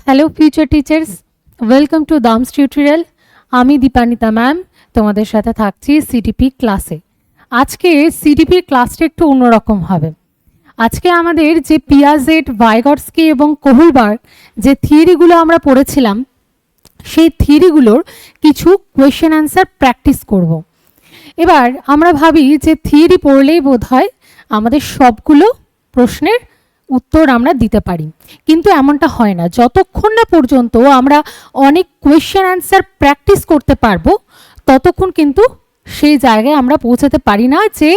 Hello future teachers, welcome to দামস tutorial. আমি Dipanita ma'am তোমাদের সাথে থাকছি সিডিপি ক্লাসে। আজকে সিডিপির ক্লাসটা একটু অন্যরকম হবে। আজকে আমাদের যে পিয়াজেট, ভাইগটস্কি এবং কোহলবার্গ যে থিওরিগুলো আমরা পড়েছিলাম, সেই থিওরিগুলোর কিছু কোয়েশ্চেন অ্যান্সার প্র্যাকটিস করব। এবার আমরা ভাবি যে থিওরি পড়লেই বোধহয় আমাদের সবগুলো প্রশ্নের উত্তর আমরা দিতে পারি, কিন্তু এমনটা হয় না। যতক্ষণ না পর্যন্ত আমরা অনেক কোয়েশ্চেন অ্যান্সার প্র্যাকটিস করতে পারবো, ততক্ষণ কিন্তু সেই জায়গায় আমরা পৌঁছাতে পারি না যে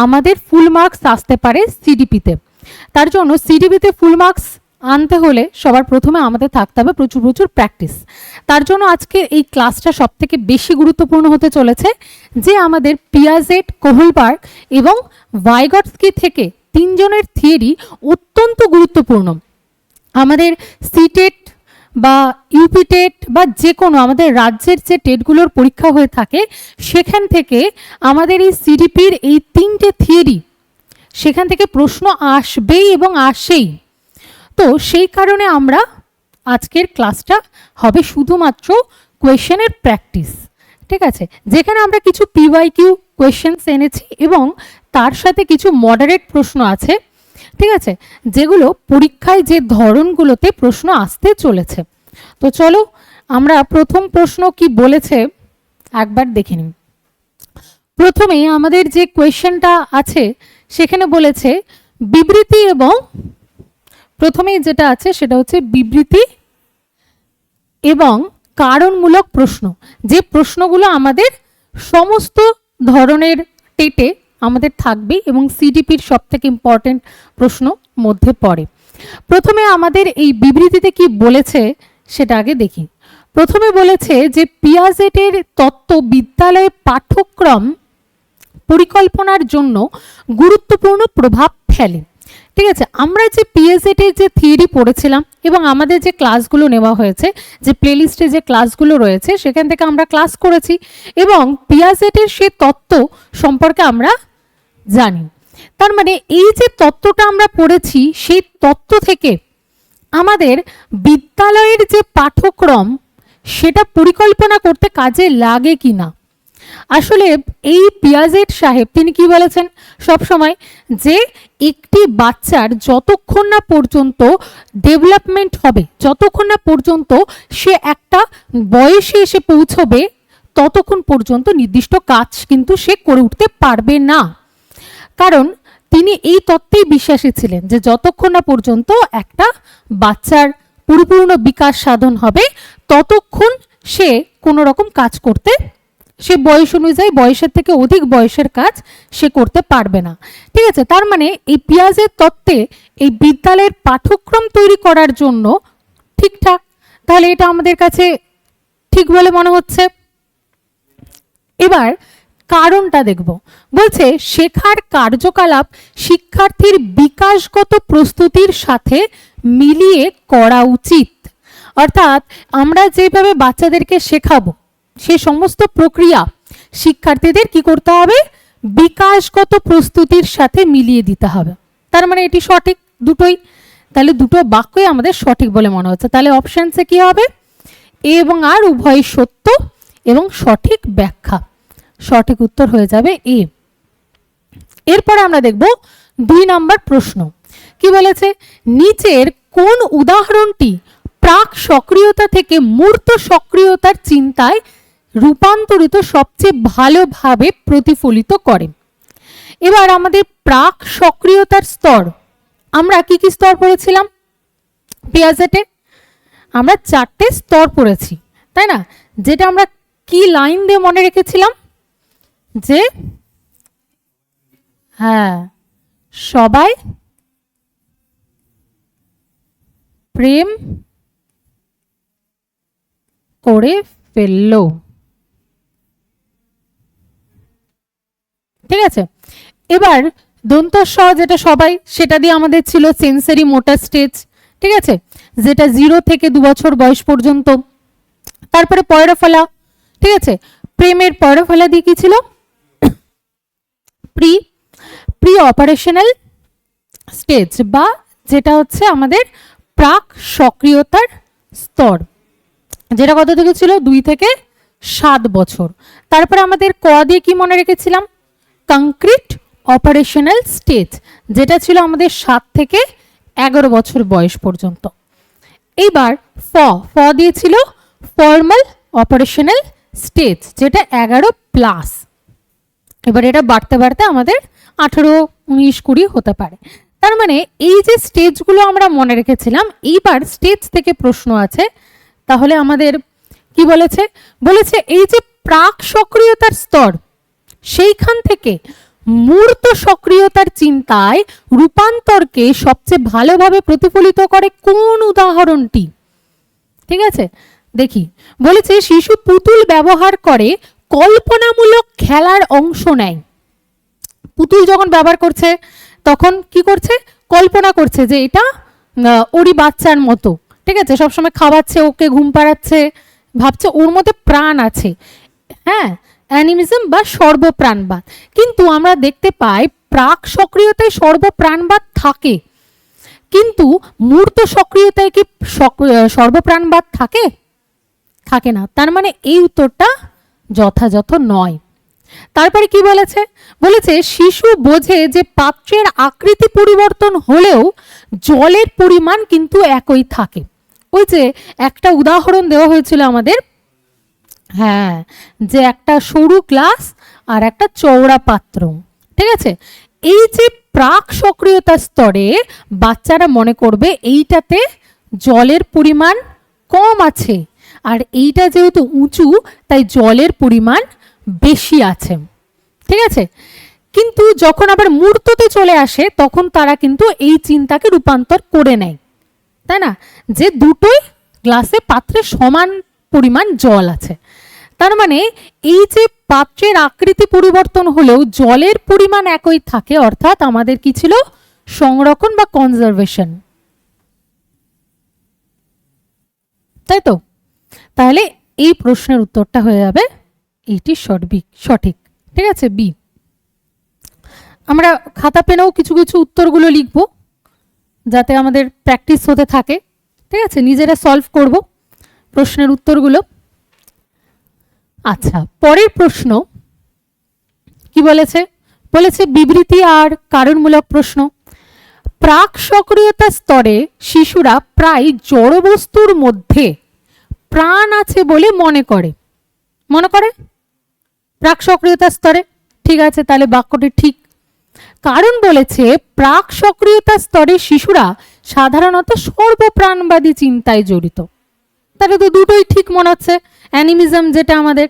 আমাদের ফুল মার্কস আসতে পারে সিডিপিতে। তার জন্য সিডিপিতে ফুল মার্কস আনতে হলে সবার প্রথমে আমাদের থাকতে হবে প্রচুর প্রচুর প্র্যাকটিস। তার জন্য আজকে এই ক্লাসটা সবথেকে বেশি গুরুত্বপূর্ণ হতে চলেছে, যে আমাদের পিয়াজেট, কোহলবার্গ এবং ভাইগটস্কি থেকে তিনজনের থিওরি অত্যন্ত গুরুত্বপূর্ণ। আমাদের সিটেট বা ইউপি টেট বা যে কোনো আমাদের রাজ্যের যে টেটগুলোর পরীক্ষা হয়ে থাকে, সেখান থেকে আমাদের এই সিডিপির এই তিনটে থিওরি, সেখান থেকে প্রশ্ন আসবেই এবং আসেই। তো সেই কারণে আমরা আজকের ক্লাসটা হবে শুধুমাত্র কোয়েশ্চেনের প্র্যাকটিস, ঠিক আছে? যেখানে আমরা কিছু পিওয়াইকিউ কোয়েশ্চেনস এনেছি এবং তার সাথে কিছু মডারেট প্রশ্ন আছে, ঠিক আছে, যেগুলো পরীক্ষায় যে ধরনগুলোতে প্রশ্ন আসতে চলেছে। তো চলো আমরা প্রথম প্রশ্ন কি বলেছে একবার দেখে নিই। প্রথমেই আমাদের যে কোয়েশ্চেনটা আছে সেখানে বলেছে বিবৃতি, এবং প্রথমেই যেটা আছে সেটা হচ্ছে বিবৃতি এবং কারণমূলক প্রশ্ন। যে প্রশ্নগুলো আমাদের সমস্ত ধরনের টেটে আমাদের থাকবে এবং সিডিপির সবথেকে ইম্পর্টেন্ট প্রশ্ন মধ্যে পড়ে। প্রথমে আমাদের এই বিবৃতিতে কি বলেছে সেটা আগে দেখি। প্রথমে বলেছে যে পিয়াজেটের তত্ত্ব বিদ্যালয়ে পাঠ্যক্রম পরিকল্পনার জন্য গুরুত্বপূর্ণ প্রভাব ফেলে। ঠিক আছে, আমরা যে পিয়াজেটের যে থিওরি পড়েছিলাম এবং আমাদের যে ক্লাসগুলো নেওয়া হয়েছে, যে প্লেলিস্টে যে ক্লাসগুলো রয়েছে, সেখান থেকে আমরা ক্লাস করেছি এবং পিয়াজেটের সে তত্ত্ব সম্পর্কে আমরা জানি। তার মানে এই যে তত্ত্বটা আমরা পড়েছি, সেই তত্ত্ব থেকে আমাদের বিদ্যালয়ের যে পাঠ্যক্রম সেটা পরিকল্পনা করতে কাজে লাগে কিনা। আসলে এই পিয়াজেট সাহেব তিনি কি বলেছেন সব সময়, যে একটি বাচ্চার যতক্ষণ না পর্যন্ত ডেভেলপমেন্ট হবে, যতক্ষণ না পর্যন্ত সে একটা বয়সে এসে পৌঁছবে, ততক্ষণ পর্যন্ত নির্দিষ্ট কাজ কিন্তু সে করে উঠতে পারবে না। কারণ তিনি এই তত্ত্বেই বিশ্বাসী ছিলেন যে যতক্ষণ না পর্যন্ত একটা বাচ্চার পরিপূর্ণ বিকাশ সাধন হবে, ততক্ষণ সে কোনো রকম কাজ করতে, সে বয়স অনুযায়ী বয়সের থেকে অধিক বয়সের কাজ সে করতে পারবে না। ঠিক আছে, তার মানে এই পিয়াজের তত্ত্বে এই বিদ্যালয়ের পাঠ্যক্রম তৈরি করার জন্য ঠিকঠাক। তাহলে এটা আমাদের কাছে ঠিক বলে মনে হচ্ছে। এবার কারণটা দেখব। বলছে শেখার কার্যকলাপ শিক্ষার্থীর বিকাশগত প্রস্তুতির সাথে মিলিয়ে করা উচিত। অর্থাৎ আমরা যেভাবে বাচ্চাদেরকে শেখাবো, সে সমস্ত প্রক্রিয়া শিক্ষার্থীদের কি করতে হবে, বিকাশগত প্রস্তুতির সাথে মিলিয়ে দিতে হবে। তার মানে এটি সঠিক দুটোই। তাহলে দুটো বাক্যই আমাদের সঠিক বলে মনে হচ্ছে। তাহলে অপশনসে কি হবে, এ এবং আর উভয়ই সত্য এবং সঠিক ব্যাখ্যা। সঠিক উত্তর হয়ে যাবে এ। এরপরে আমরা দেখব 2 নম্বর প্রশ্ন। কি বলেছে, নিচের কোন উদাহরণটি প্রাক সক্রিয়তা থেকে মূর্ত সক্রিয়তার চিন্তায় রূপান্তরিত সবচেয়ে ভালোভাবে প্রতিফলিত করে। এবার আমাদের প্রাক সক্রিয়তার স্তর, আমরা কি কি স্তর পড়েছিলাম পিয়াজেটে? আমরা 4টে স্তর পড়েছি, তাই না? যেটা আমরা কি লাইন দিয়ে মনে রেখেছিলাম, যে হ্যাঁ, সবাই প্রেম করে ফেললো। ঠিক আছে, এবার দন্ত স যেটা সবাই, সেটা দিয়ে আমাদের ছিল সেন্সরি মোটর স্টেজ। ঠিক আছে, যেটা 0 থেকে 2 বছর বয়স পর্যন্ত। তারপরে পয়রফলা, ঠিক আছে, প্রেমের পয়রফলা দিয়ে কি ছিল, প্রি অপারেশনাল স্টেজ, বা যেটা হচ্ছে আমাদের প্রাক সক্রিয়তার স্তর, যেটা কত থেকে ছিল 2 থেকে 7 বছর। তারপরে আমাদের ক দিয়ে কি মনে রেখেছিলাম, কংক্রিট অপারেশনাল স্টেজ, যেটা ছিল আমাদের 7 থেকে 11 বছর বয়স পর্যন্ত। এইবার ফ দিয়েছিল ফর্মাল অপারেশনাল স্টেজ, যেটা 11+। এবার এটা বাড়তে বাড়তে আমাদের 18, 19, 20 হতে পারে। তার মানে এই যে স্টেজগুলো আমরা মনে রেখেছিলাম, এইবার স্টেজ থেকে প্রশ্ন আছে। তাহলে আমাদের কি বলেছে, বলেছে এই যে প্রাক সক্রিয়তার স্তর, সেইখান থেকে মূর্ত সক্রিয়তার চিন্তায় রূপান্তরকে সবচেয়ে ভালোভাবে প্রতিফলিত করে কোন উদাহরণটি? ঠিক আছে, দেখি। বলেছে শিশু পুতুল ব্যবহার করে কল্পনামূলক খেলার অংশ নেয়। পুতুল যখন ব্যবহার করছে তখন কি করছে, কল্পনা করছে যে এটা ওরই বাচ্চার মতো, ঠিক আছে, সবসময় খাওয়াচ্ছে, ওকে ঘুম পাড়াচ্ছে, ভাবছে ওর মধ্যে প্রাণ আছে। হ্যাঁ, অ্যানিমিজম বা সর্বপ্রাণবাদ। কিন্তু আমরা দেখতে পাই প্রাক সক্রিয়তায় সর্বপ্রাণবাদ থাকে, কিন্তু মূর্ত সক্রিয়তায় কি সর্বপ্রাণবাদ থাকে? থাকে না। তার মানে এই উত্তরটা যথাযথ নয়। তারপরে কি বলেছে, বলেছে শিশু বোঝে যে পাত্রের আকৃতি পরিবর্তন হলেও জলের পরিমাণ কিন্তু একই থাকে। ওই যে একটা উদাহরণ দেওয়া হয়েছিল আমাদের, হ্যাঁ, যে একটা সরু গ্লাস আর একটা চওড়া পাত্র, ঠিক আছে। এই যে প্রাক সক্রিয়তা স্তরে বাচ্চারা মনে করবে এইটাতে জলের পরিমাণ কম আছে, আর এইটা যেহেতু উঁচু তাই জলের পরিমাণ বেশি আছে, ঠিক আছে। কিন্তু যখন আবার মূর্ততে চলে আসে তখন তারা কিন্তু এই চিন্তাকে রূপান্তর করে নেয়, তাই না, যে দুটোই গ্লাসে পাত্রে সমান পরিমাণ জল আছে। তার মানে এই যে পাত্রের আকৃতি পরিবর্তন হলেও জলের পরিমাণ একই থাকে, অর্থাৎ আমাদের কি ছিল, সংরক্ষণ বা কনজারভেশন, তাই তো। তাহলে এই প্রশ্নের উত্তরটা হয়ে যাবে এইটি সঠিক, ঠিক আছে, বি। আমরা খাতা পেনেও কিছু কিছু উত্তরগুলো লিখব যাতে আমাদের প্র্যাকটিস হতে থাকে, ঠিক আছে, নিজেরা সলভ করব প্রশ্নের উত্তরগুলো। আচ্ছা, পরের প্রশ্ন কি বলেছে, বলেছে বিবৃতি আর কারণমূলক প্রশ্ন। প্রাক সক্রিয়তা স্তরে শিশুরা প্রায় জড় বস্তুর মধ্যে প্রাণ আছে বলে মনে করে প্রাক সক্রিয়তা স্তরে, ঠিক আছে, তাহলে বাক্যটি ঠিক। কারণ বলেছে প্রাক সক্রিয়তা স্তরে শিশুরা সাধারণত সর্বপ্রাণবাদী চিন্তায় জড়িত। তাহলে তো দুটোই ঠিক মনে হচ্ছে, অ্যানিমিজম যেটা আমাদের।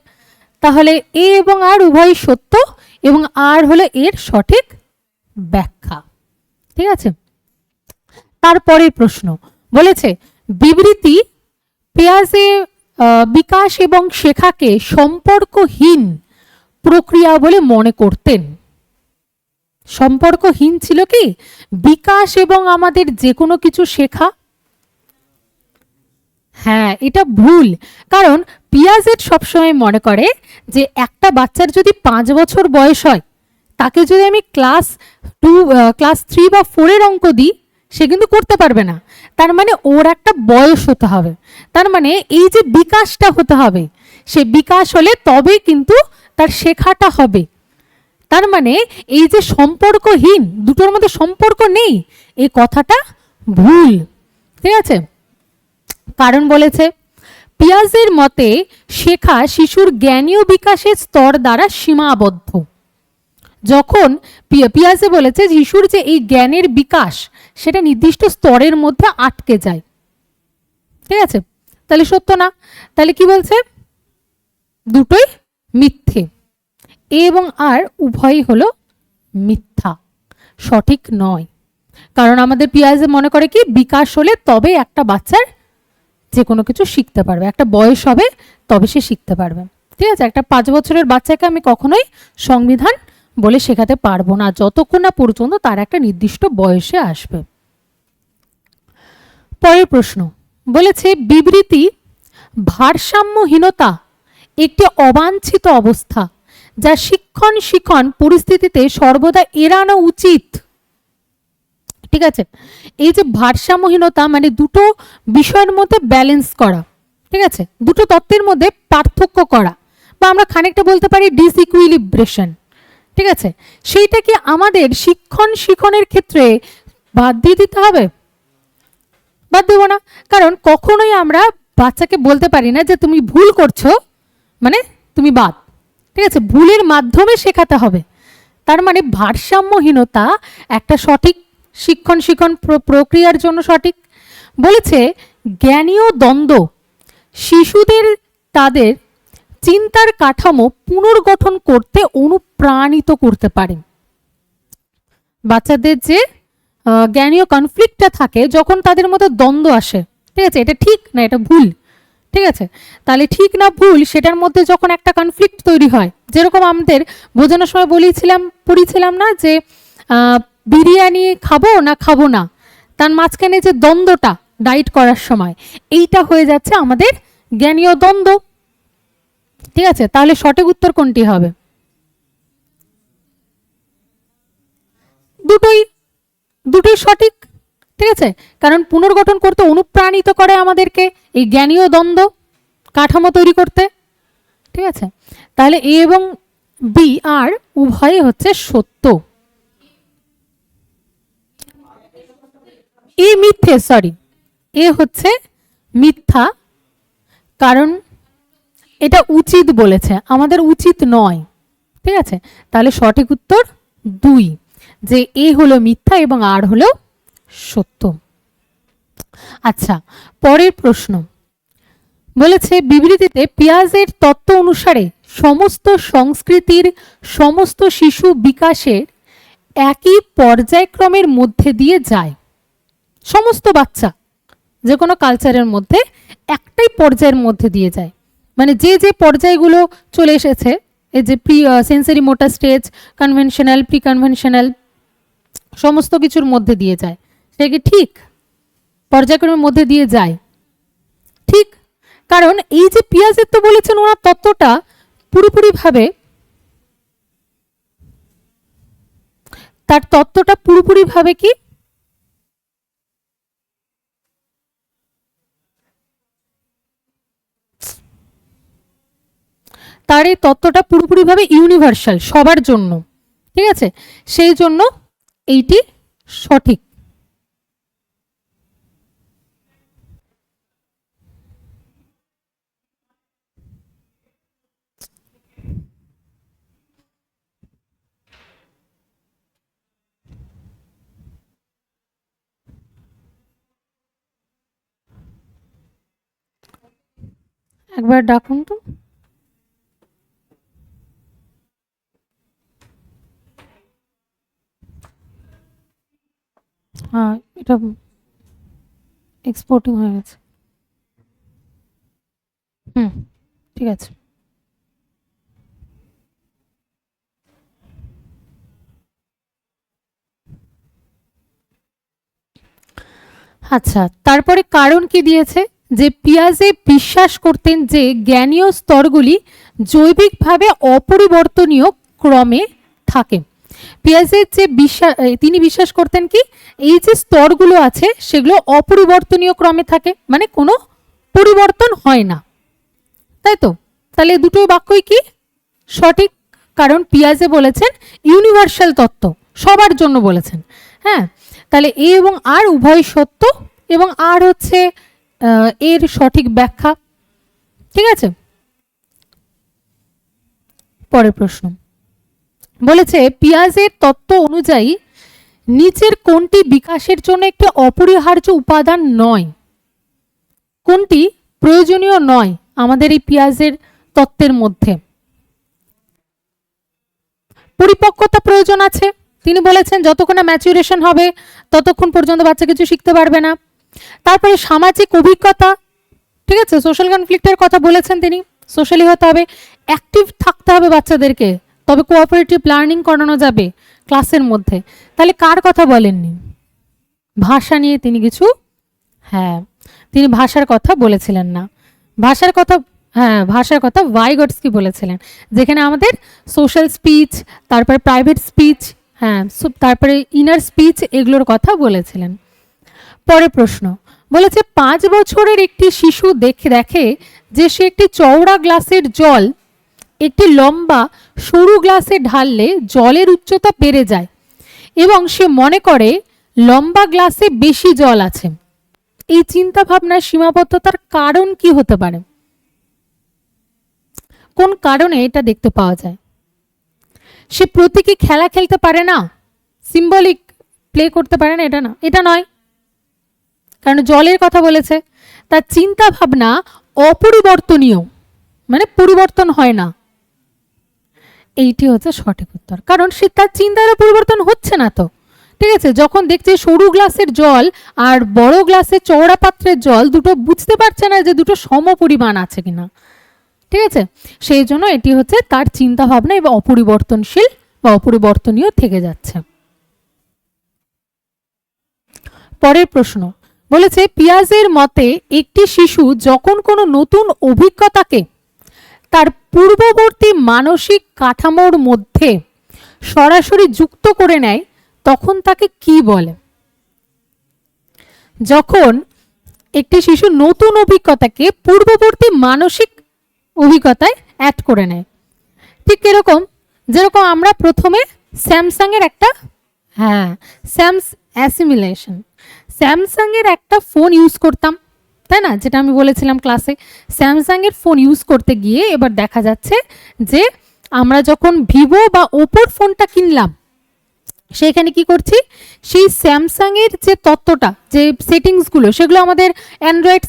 তাহলে এ এবং আর উভয়ই সত্য এবং আর হলো এর সঠিক ব্যাখ্যা, ঠিক আছে। তারপরের প্রশ্ন বলেছে বিবৃতি পিয়াজে বিকাশ এবং শেখাকে সম্পর্কহীন প্রক্রিয়া বলে মনে করতেন। সম্পর্কহীন ছিল কি বিকাশ এবং আমাদের যে কোনো কিছু শেখা? হ্যাঁ, এটা ভুল। কারণ পিয়াজেট সবসময় মনে করে যে একটা বাচ্চার যদি 5 বছর বয়স হয়, তাকে যদি আমি ক্লাস 3 বা 4 এর অঙ্ক দিই, সে কিন্তু করতে পারবে না। তার মানে ওর একটা বয়স হতে হবে, তার মানে এই যে বিকাশটা হতে হবে, সে বিকাশ হলে তবে কিন্তু তার শেখাটা হবে। তার মানে এই যে সম্পর্কহীন, দুটোর মধ্যে সম্পর্ক নেই, এই কথাটা ভুল, ঠিক আছে। কারণ বলেছে পিয়াজের মতে শেখা শিশুর জ্ঞানীয় বিকাশের স্তর দ্বারা সীমাবদ্ধ। যখন পিয়াজে বলেছে শিশুর যে এই জ্ঞানের বিকাশ সেটা নির্দিষ্ট স্তরের মধ্যে আটকে যায়, ঠিক আছে, তাহলে সত্য না। তাহলে কি বলছে, দুটোই মিথ্যে, এ এবং আর উভয়ই হলো মিথ্যা, সঠিক নয়। কারণ আমাদের পিয়াজে মনে করে কি বিকাশ হলে তবে একটা বাচ্চার যে কোনো কিছু শিখতে পারবে, একটা বয়স হবে তবে সে শিখতে পারবে, ঠিক আছে। একটা 5 বছরের বাচ্চাকে আমি কখনোই সংবিধান বলে শেখাতে পারবো না যতক্ষণ না পর্যন্ত তার একটা নির্দিষ্ট বয়সে আসবে। পরের প্রশ্ন বলেছে বিবৃতি ভারসাম্যহীনতা একটি অবাঞ্ছিত অবস্থা যা শিক্ষণ পরিস্থিতিতে সর্বদা এড়ানো উচিত। ঠিক আছে, এই যে ভারসাম্যহীনতা মানে দুটো বিষয়ের মধ্যে ব্যালেন্স করা, ঠিক আছে, দুটো তত্ত্বের মধ্যে পার্থক্য করা, বা আমরা খানিকটা বলতে পারি ডিসইকুইলিব্রেশন, ঠিক আছে, সেইটা কি আমাদের শিক্ষণের ক্ষেত্রে বাদ দিয়ে দিতে হবে? বাদ দেবো না, কারণ কখনোই আমরা বাচ্চাকে বলতে পারি না যে তুমি ভুল করছো মানে তুমি বাদ, ঠিক আছে, ভুলের মাধ্যমে শেখাতে হবে। তার মানে ভারসাম্যহীনতা একটা সঠিক শিক্ষণ প্রক্রিয়ার জন্য সঠিক। বলেছে জ্ঞানীয় দ্বন্দ্ব শিশুদের তাদের চিন্তার কাঠামো পুনর্গঠন করতে অনুপ্রাণিত করতে পারে। বাচ্চাদের যে জ্ঞানীয় কনফ্লিক্টটা থাকে, যখন তাদের মধ্যে দ্বন্দ্ব আসে, ঠিক আছে, এটা ঠিক না এটা ভুল, ঠিক আছে, তাহলে ঠিক না ভুল সেটার মধ্যে যখন একটা কনফ্লিক্ট তৈরি হয়, যেরকম আমাদের বোঝানোর সময় পড়িয়েছিলাম না যে বিরিয়ানি খাবো না খাবো না, তার মাঝখানে যে দ্বন্দ্বটা ডাইট করার সময়, এইটা হয়ে যাচ্ছে আমাদের জ্ঞানীয় দ্বন্দ্ব, ঠিক আছে, তাহলে সঠিক উত্তর কোনটি হবে? দুটোই সঠিক, ঠিক আছে, কারণ পুনর্গঠন করতে অনুপ্রাণিত করে আমাদেরকে এই জ্ঞানীয় দ্বন্দ্ব কাঠামো তৈরি করতে, ঠিক আছে, তাহলে এ এবং বি আর উভয়ই হচ্ছে সত্য। এ মিথ্যে, সরি, এ হচ্ছে মিথ্যা, কারণ এটা উচিত বলেছে, আমাদের উচিত নয়, ঠিক আছে, তাহলে সঠিক উত্তর 2, যে এ হলো মিথ্যা এবং আর হলো সত্য। আচ্ছা, পরের প্রশ্ন বলেছে বিবৃতিতে পিয়াজের তত্ত্ব অনুসারে সমস্ত সংস্কৃতির সমস্ত শিশু বিকাশের একই পর্যায়ক্রমের মধ্যে দিয়ে যায়। সমস্ত বাচ্চা যে কোনো কালচারের মধ্যে একটাই পর্যায়ের মধ্যে দিয়ে যায়, মানে যে যে পর্যায়গুলো চলে এসেছে, এই যে pre sensory motor stage, conventional, pre conventional, সমস্ত কিছুর মধ্যে দিয়ে যায়, সেটা কি ঠিক? পর্যায়ক্রমের মধ্যে দিয়ে যায়, ঠিক, কারণ এই যে পিয়াজের তো বলেছেন ওনার তত্ত্বটা পুরোপুরিভাবে, তার তত্ত্বটা পুরোপুরিভাবে কি তার এই তত্ত্বটা পুরোপুরিভাবে ইউনিভার্সাল, সবার জন্য, ঠিক আছে, সেই জন্য এইটি সঠিক। একবার ডাকুন তো। হ্যাঁ, এটা এক্সপোর্টিং হয়ে গেছে। ঠিক আছে। আচ্ছা, তারপরে কারণ কি দিয়েছে, যে পিয়াজে বিশ্বাস করতেন যে জ্ঞানীয় স্তরগুলি জৈবিকভাবে অপরিবর্তনীয় ক্রমে থাকে। পিয়াজের যে তিনি বিশ্বাস করতেন কি এই যে স্তরগুলো আছে সেগুলো অপরিবর্তনীয় ক্রমে থাকে, মানে কোনো পরিবর্তন হয় না, তাই তো? তাহলে দুটো বাক্যই কি সঠিক, কারণ পিয়াজে বলেছেন ইউনিভার্সাল তত্ত্ব, সবার জন্য বলেছেন। হ্যাঁ, তাহলে এ এবং আর উভয় সত্য, এবং আর হচ্ছে এর সঠিক ব্যাখ্যা, ঠিক আছে। পরের প্রশ্ন বলেছে পিয়াজের তত্ত্ব অনুযায়ী নিচের কোনটি বিকাশের জন্য একটি অপরিহার্য উপাদান নয়? কোনটি প্রয়োজনীয় নয় আমাদের এই পিয়াজের তত্ত্বের মধ্যে? পরিপক্কতা প্রয়োজন আছে, তিনি বলেছেন যতক্ষণ না ম্যাচুরেশন হবে ততক্ষণ পর্যন্ত বাচ্চা কিছু শিখতে পারবে না। তারপরে সামাজিক অভিজ্ঞতা, ঠিক আছে, সোশ্যাল কনফ্লিক্টের কথা বলেছেন তিনি, সোশ্যালি হতে হবে, অ্যাক্টিভ থাকতে হবে বাচ্চাদেরকে, তবে কোঅপারেটিভ লার্নিং করানো যাবে ক্লাসের মধ্যে। তাহলে কার কথা বলেননি? ভাষা নিয়ে তিনি কিছু, হ্যাঁ, তিনি ভাষার কথা বলেছিলেন না। ভাষার কথা, হ্যাঁ, ভাষার কথা ভাইগটস্কি বলেছিলেন, যেখানে আমাদের সোশ্যাল স্পিচ, তারপর প্রাইভেট স্পিচ, হ্যাঁ, তারপরে ইনার স্পিচ এগুলোর কথা বলেছিলেন। পরের প্রশ্ন বলেছে 5 বছরের একটি শিশু দেখে যে সে একটি চওড়া গ্লাসের জল একটি লম্বা সরু গ্লাসে ঢাললে জলের উচ্চতা বেড়ে যায় এবং সে মনে করে লম্বা গ্লাসে বেশি জল আছে। এই চিন্তা ভাবনার সীমাবদ্ধতার কারণ কি হতে পারে? কোন কারণে এটা দেখতে পাওয়া যায়? সে প্রতীকী খেলা খেলতে পারে না, সিম্বলিক প্লে করতে পারে না, এটা না, এটা নয়, কারণ জলের কথা বলেছে। তার চিন্তা ভাবনা অপরিবর্তনীয়, মানে পরিবর্তন হয় না। এইটি হচ্ছে সঠিক উত্তর, কারণ সে তার চিন্তার পরিবর্তন হচ্ছে না তো। ঠিক আছে, যখন দেখছে সরু গ্লাসের জল আর বড় গ্লাসের চওড়া পাত্রের জল দুটো বুঝতে পারছে না যে দুটো সমপরিমাণ আছে কিনা। ঠিক আছে, সেই জন্য এটি হচ্ছে তার চিন্তা ভাবনা এবং অপরিবর্তনশীল বা অপরিবর্তনীয় থেকে যাচ্ছে। পরের প্রশ্ন বলেছে পিয়াজের মতে একটি শিশু যখন কোনো নতুন অভিজ্ঞতাকে তার পূর্ববর্তী মানসিক কাঠামোর মধ্যে সরাসরি যুক্ত করে নেয় তখন তাকে কি বলে? যখন একটি শিশু নতুন অভিজ্ঞতাকে পূর্ববর্তী মানসিক অভিজ্ঞতায় অ্যাড করে নেয়, ঠিক এরকম যেরকম আমরা প্রথমে স্যামসাং এর একটা অ্যাসিমিলেশন, স্যামসাং এর একটা ফোন ইউজ করতাম, তাই না, যেটা আমি বলেছিলাম ক্লাসে। স্যামসাং এর ফোন ইউজ করতে গিয়ে এবার দেখা যাচ্ছে যে আমরা যখন ভিভো বা ওপোর ফোনটা কিনলাম সেখানে কি করছি, সেই স্যামসাং এর যে তত্ত্বটা, যে সেটিংসগুলো, সেগুলো আমাদের অ্যান্ড্রয়েড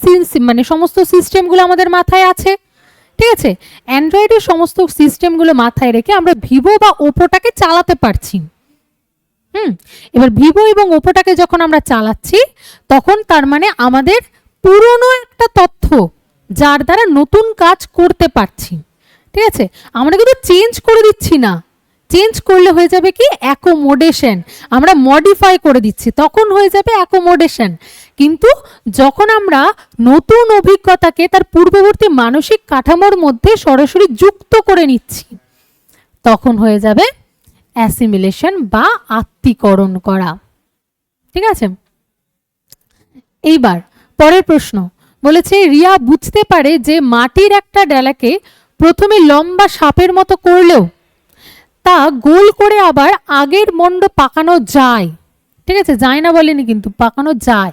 মানে সমস্ত সিস্টেমগুলো আমাদের মাথায় আছে। ঠিক আছে, অ্যান্ড্রয়েডের সমস্ত সিস্টেমগুলো মাথায় রেখে আমরা ভিভো বা ওপোটাকে চালাতে পারছি। এবার ভিভো এবং ওপোটাকে যখন আমরা চালাচ্ছি তখন তার মানে আমাদের পুরনো একটা তথ্য যার দ্বারা নতুন কাজ করতে পারছি। ঠিক আছে, আমরা কিন্তু চেঞ্জ করে দিচ্ছি না, চেঞ্জ করলে হয়ে যাবে কি অ্যাকোমোডেশন, আমরা মডিফাই করে দিচ্ছি, তখন হয়ে যাবে অ্যাকোমোডেশন। কিন্তু যখন আমরা নতুন অভিজ্ঞতাকে তার পূর্ববর্তী মানসিক কাঠামোর মধ্যে সরাসরি যুক্ত করে নিচ্ছি তখন হয়ে যাবে অ্যাসিমিলেশন বা আত্মীকরণ করা। ঠিক আছে, এইবার পরের প্রশ্ন বলেছে রিয়া বুঝতে পারে যে মাটির একটা ডেলাকে প্রথমে লম্বা সাপের মতো করলেও তা গোল করে আবার আগের মণ্ড পাকানো যায়। ঠিক আছে, যায় না বলেনি, কিন্তু পাকানো যায়।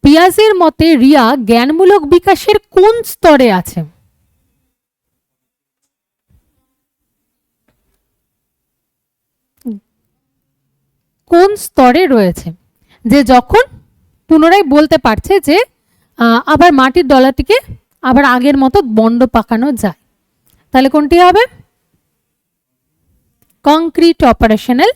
পিয়াজের মতে রিয়া জ্ঞানমূলক বিকাশের কোন স্তরে আছে? কোন স্তরে রয়েছে যে যখন পুনরায় বলতে পারছে যে আবার মাটির ডলাটিকে আবার আগের মতো মণ্ড পাকানো যায়? তাহলে কোনটি হবে? কংক্রিট অপারেশনাল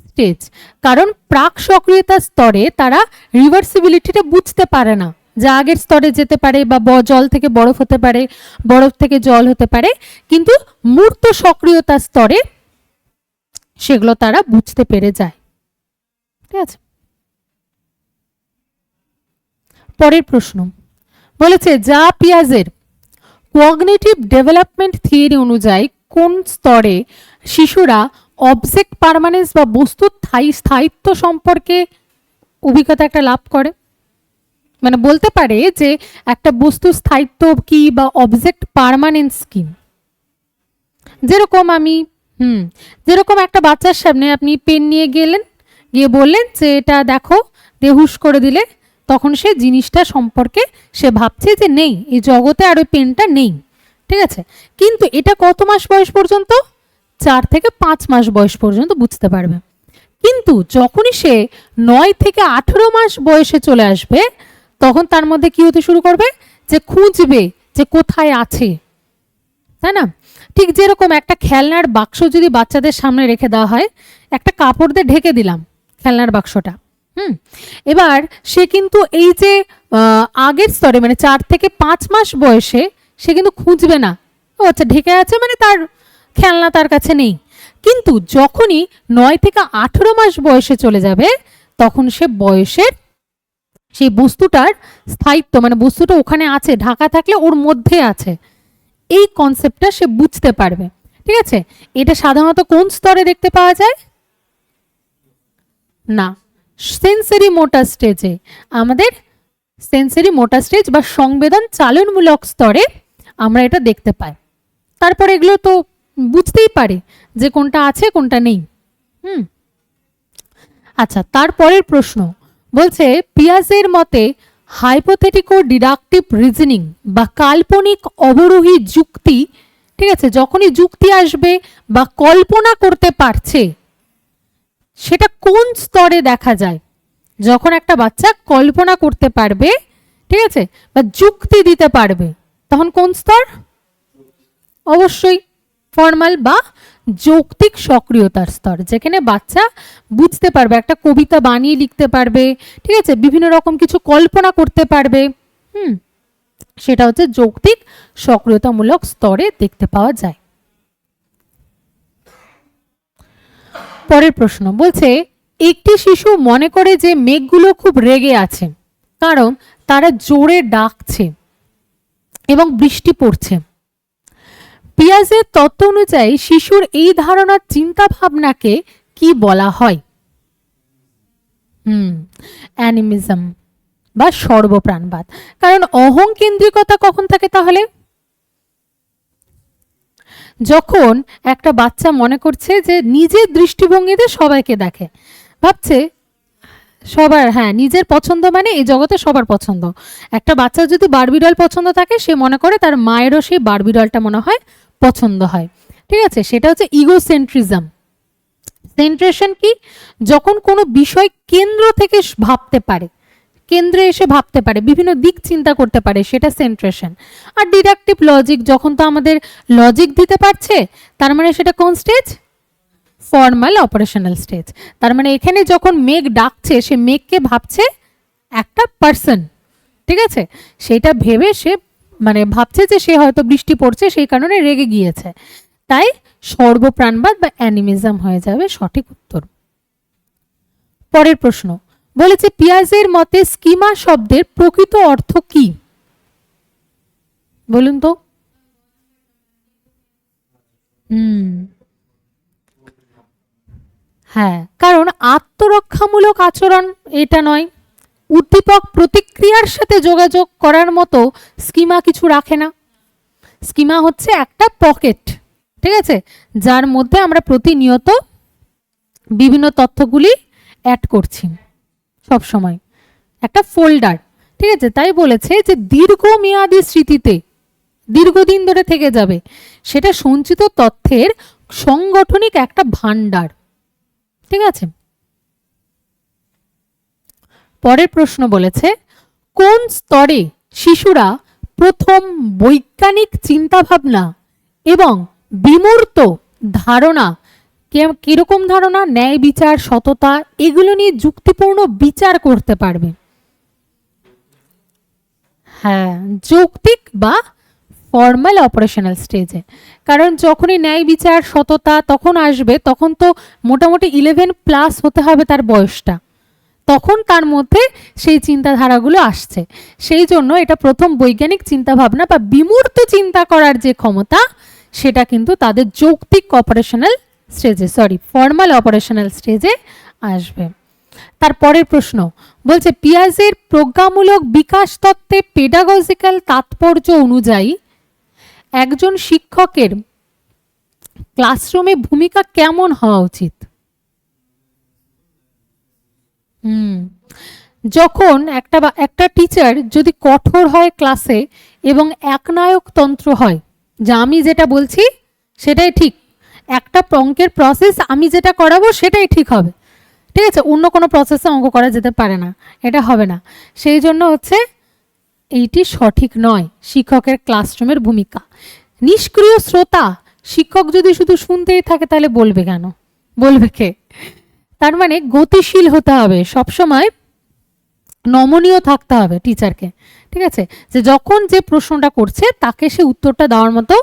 স্টেজ, কারণ প্রাক সক্রিয়তা স্তরে তারা রিভার্সিবিলিটিটা বুঝতে পারে না, যে আগের স্তরে যেতে পারে বা জল থেকে বরফ হতে পারে, বরফ থেকে জল হতে পারে, কিন্তু মূর্ত সক্রিয়তা স্তরে সেগুলো তারা বুঝতে পেরে যায়। ঠিক আছে, পরের প্রশ্ন বলেছে যা পিয়াজের কগনিটিভ ডেভেলপমেন্ট থিওরি অনুযায়ী কোন স্তরে শিশুরা অবজেক্ট পার্মানেন্স বা বস্তুর স্থায়িত্ব সম্পর্কে অভিজ্ঞতা একটা লাভ করে? মানে বলতে পারে যে একটা বস্তুর স্থায়িত্ব কি বা অবজেক্ট পার্মানেন্স কি। যেরকম যেরকম একটা বাচ্চার সামনে আপনি পেন নিয়ে গেলেন, গিয়ে বললেন যে এটা দেখো, দিয়ে হুশ করে দিলে তখন সে জিনিসটা সম্পর্কে সে ভাবছে যে নেই, এই জগতে আর ওই পেনটা নেই। ঠিক আছে, কিন্তু এটা কত মাস বয়স পর্যন্ত? 4 থেকে 5 মাস বয়স পর্যন্ত বুঝতে পারবে। কিন্তু যখনই সে 9 থেকে 18 মাস বয়সে চলে আসবে তখন তার মধ্যে কি হতে শুরু করবে, যে খুঁজবে যে কোথায় আছে, তাই না? ঠিক যেরকম একটা খেলনার বাক্স যদি বাচ্চাদের সামনে রেখে দেওয়া হয়, একটা কাপড় দিয়ে ঢেকে দিলাম খেলনার বাক্সটা, এবার সে কিন্তু এই যে আগের স্তরে মানে 4 থেকে 5 মাস বয়সে সে কিন্তু খুঁজবে না, ও আচ্ছা ঢেকে আছে মানে তার খেলনা তার কাছে নেই। কিন্তু যখনই 9 থেকে 18 মাস বয়সে চলে যাবে তখন সে বয়সের সেই বস্তুটার স্থায়িত্ব, মানে বস্তুটা ওখানে আছে, ঢাকা থাকলে ওর মধ্যে আছে, এই কনসেপ্টটা সে বুঝতে পারবে। ঠিক আছে, এটা সাধারণত কোন স্তরে দেখতে পাওয়া যায়? না, সেন্সরি মোটর স্টেজে, আমাদের সেন্সরি মোটর স্টেজ বা সংবেদন চালনমূলক স্তরে আমরা এটা দেখতে পাই। তারপর এগুলো তো বুঝতেই পারে যে কোনটা আছে কোনটা নেই। আচ্ছা, তারপরের প্রশ্ন বলছে পিয়াজের মতে হাইপোথেটিকো ডিডাকটিভ রিজনিং বা কাল্পনিক অবরোহী যুক্তি, ঠিক আছে, যখনই যুক্তি আসবে বা কল্পনা করতে পারছে, সেটা কোন স্তরে দেখা যায়? যখন একটা বাচ্চা কল্পনা করতে পারবে, ঠিক আছে, বা যুক্তি দিতে পারবে, তখন কোন স্তর? অবশ্যই ফর্মাল বা যৌক্তিক সক্রিয়তার স্তর, যেখানে বাচ্চা বুঝতে পারবে, একটা কবিতা বানিয়ে লিখতে পারবে, ঠিক আছে, বিভিন্ন রকম কিছু কল্পনা করতে পারবে। সেটা হচ্ছে যৌক্তিক সক্রিয়তামূলক স্তরে দেখতে পাওয়া যায়। পরের প্রশ্ন বলছে একটি শিশু মনে করে যে মেঘগুলো খুব রেগে আছে কারণ তারা জোরে ডাকছে এবং বৃষ্টি পড়ছে। পিয়াজের তত্ত্ব অনুযায়ী শিশুর এই ধারণার চিন্তা ভাবনাকে কি বলা হয়? অ্যানিমিজম বা সর্বপ্রাণবাদ। কারণ অহংকেন্দ্রিকতা কখন থাকে তাহলে? যখন একটা বাচ্চা মনে করছে যে নিজের দৃষ্টিভঙ্গিতে সবাইকে দেখে, ভাবছে সবার, হ্যাঁ, নিজের পছন্দ মানে এই জগতে সবার পছন্দ। একটা বাচ্চা যদি বারবি ডল পছন্দ থাকে, সে মনে করে তার মায়েরও সেই বারবি ডলটা মনে হয় পছন্দ হয়, ঠিক আছে, সেটা হচ্ছে ইগোসেন্ট্রিজম। সেন্ট্রেশন কি? যখন কোনো বিষয় কেন্দ্র থেকে ভাবতে পারে, কেন্দ্রে এসে ভাবতে পারে, বিভিন্ন দিক চিন্তা করতে পারে, সেটা সেন্ট্রেশন। আর ডিডাকটিভ লজিক, যখন তো আমাদের লজিক দিতে পারছে, তার মানে সেটা কোন স্টেজ? Formal operational stage. তার মানে এখানে যখন মেঘ ডাকছে, সে মেঘকে ভাবছে একটা পার্সন, ঠিক আছে, সেটা ভেবে সে মানে ভাবছে যে সে হয়তো বৃষ্টি পড়ছে, সেই কারণে রেগে গিয়েছে। তাই সর্বপ্রাণবাদ বা অ্যানিমিজম হয়ে যাবে সঠিক উত্তর। পরের প্রশ্ন বলেছে পিয়াজের মতে স্কিমা শব্দের প্রকৃত অর্থ কি? বলুন তো। হ্যাঁ, কারণ আত্মরক্ষামূলক আচরণ এটা নয়, উদ্দীপক প্রতিক্রিয়ার সাথে যোগাযোগ করার মতো স্কিমা কিছু রাখে না। স্কিমা হচ্ছে একটা পকেট, ঠিক আছে, যার মধ্যে আমরা প্রতিনিয়ত বিভিন্ন তথ্যগুলি অ্যাড করছি সব সময়, একটা ফোল্ডার, ঠিক আছে। তাই বলেছে যে দীর্ঘমেয়াদী স্মৃতিতে দীর্ঘদিন ধরে থেকে যাবে, সেটা সঞ্চিত তথ্যের সাংগঠনিক একটা ভান্ডার, ঠিক আছে। পরের প্রশ্ন বলেছে কোন স্তরে শিশুরা প্রথম বৈজ্ঞানিক চিন্তাভাবনা এবং বিমূর্ত ধারণা, কিরকম ধারণা, ন্যায় বিচার, সততা, এগুলো নিয়ে যুক্তিপূর্ণ বিচার করতে পারবে? হ্যাঁ, যৌক্তিক বা ফর্মাল অপারেশনাল স্টেজে। কারণ যখনই ন্যায় বিচার, সততা তখন আসবে, তখন তো মোটামুটি 11+ হতে হবে তার বয়সটা, তখন তার মধ্যে সেই চিন্তাধারাগুলো আসছে। সেই জন্য এটা প্রথম বৈজ্ঞানিক চিন্তাভাবনা বা বিমূর্ত চিন্তা করার যে ক্ষমতা, সেটা কিন্তু তাদের যৌক্তিক অপারেশনাল স্টেজে, ফর্মাল অপারেশনাল স্টেজে আসবে। তারপরের প্রশ্ন বলছে পিয়াজের প্রজ্ঞামূলক বিকাশ তত্ত্বে পেডাগজিক্যাল তাৎপর্য অনুযায়ী একজন শিক্ষকের ক্লাসরুমে ভূমিকা কেমন হওয়া উচিত? যখন একটা টিচার যদি কঠোর হয় ক্লাসে এবং একনায়ক তন্ত্র হয়, যে আমি যেটা বলছি সেটাই ঠিক, একটা অঙ্কের প্রসেস আমি যেটা করাবো সেটাই ঠিক হবে, ঠিক আছে, অন্য কোনো প্রসেসে অঙ্ক করা যেতে পারে না, এটা হবে না। সেই জন্য হচ্ছে এইটি সঠিক নয় শিক্ষকের ক্লাসরুমের ভূমিকা। নিষ্ক্রিয় শ্রোতা, শিক্ষক যদি শুধু শুনতেই থাকে তাহলে বলবে কেন? বলবে কে? তার মানে গতিশীল হতে হবে, সবসময় নমনীয় থাকতে হবে টিচারকে, ঠিক আছে, যে যখন যে প্রশ্নটা করছে তাকে সে উত্তরটা দেওয়ার মতো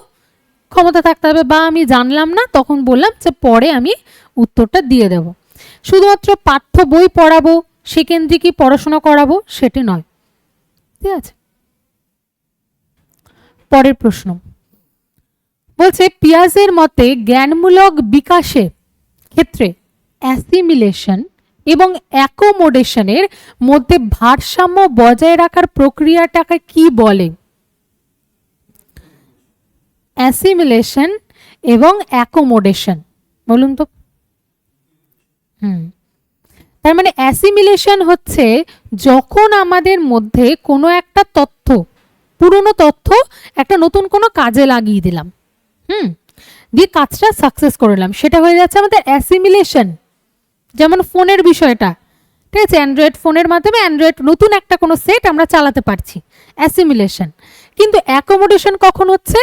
ক্ষমতা থাকতে হবে। বা আমি জানলাম না, তখন বললাম যে পরে আমি উত্তরটা দিয়ে দেব। শুধুমাত্র পাঠ্য বই পড়াবো, সেকেন্দ্রিকই পড়াশোনা করাবো, সেটি নয়, ঠিক আছে। পরের প্রশ্ন বলছে পিয়াজের মতে জ্ঞানমূলক বিকাশে ক্ষেত্রে অ্যাসিমিলেশন এবং অ্যাকোমোডেশনের মধ্যে ভারসাম্য বজায় রাখার প্রক্রিয়াটাকে কি বলে? অ্যাসিমিলেশন এবং অ্যাকোমোডেশন। বলুন তো। তার মানে অ্যাসিমিলেশন হচ্ছে যখন আমাদের মধ্যে কোনো একটা তথ্য, পুরনো তথ্য একটা নতুন কোনো কাজে লাগিয়ে দিলাম, দিয়ে কাজটা সাকসেস করলাম, সেটা হয়ে যাচ্ছে আমাদের অ্যাসিমিলেশন। যেমন ফোনের বিষয়টা, ঠিক আছে, অ্যান্ড্রয়েড ফোনের মাধ্যমে অ্যান্ড্রয়েড নতুন একটা কোনো সেট আমরা চালাতে পারছি, অ্যাসিমিলেশন। কিন্তু অ্যাকোমোডেশন কখন হচ্ছে?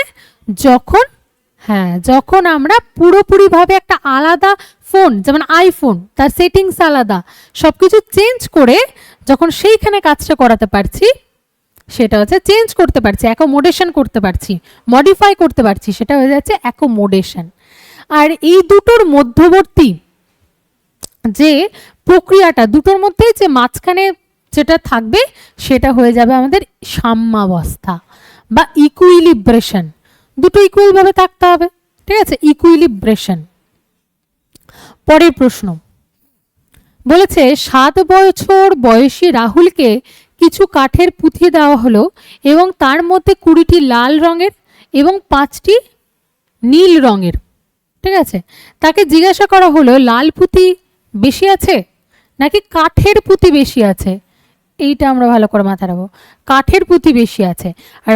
যখন আমরা পুরোপুরিভাবে একটা আলাদা ফোন, যেমন আইফোন, তার সেটিংস আলাদা, সব কিছু চেঞ্জ করে যখন সেইখানে কাজটা করাতে পারছি, সেটা হচ্ছে চেঞ্জ করতে পারছি, অ্যাকোমোডেশন করতে পারছি, মডিফাই করতে পারছি, সেটা হয়ে যাচ্ছে অ্যাকোমোডেশন। আর এই দুটোর মধ্যবর্তী যে প্রক্রিয়াটা, দুটোর মধ্যে যে মাঝখানে যেটা থাকবে, সেটা হয়ে যাবে আমাদের সাম্যাবস্থা বা ইকুইলিব্রেশন। দুটো ইকুয়াল ভাবে থাকতে হবে, ঠিক আছে, ইকুইলিব্রেশন। পরের প্রশ্ন বলেছে 7 বছর বয়সী রাহুলকে কিছু কাঠের পুঁথি দেওয়া হলো এবং তার মধ্যে 20টি লাল রঙের এবং 5টি নীল রঙের, ঠিক আছে। তাকে জিজ্ঞাসা করা হলো লাল পুঁথি বেশি আছে নাকি কাঠের পুঁথি বেশি আছে? এইটা আমরা ভালো করে মাথায় রাখবো, কাঠের পুঁথি বেশি আছে।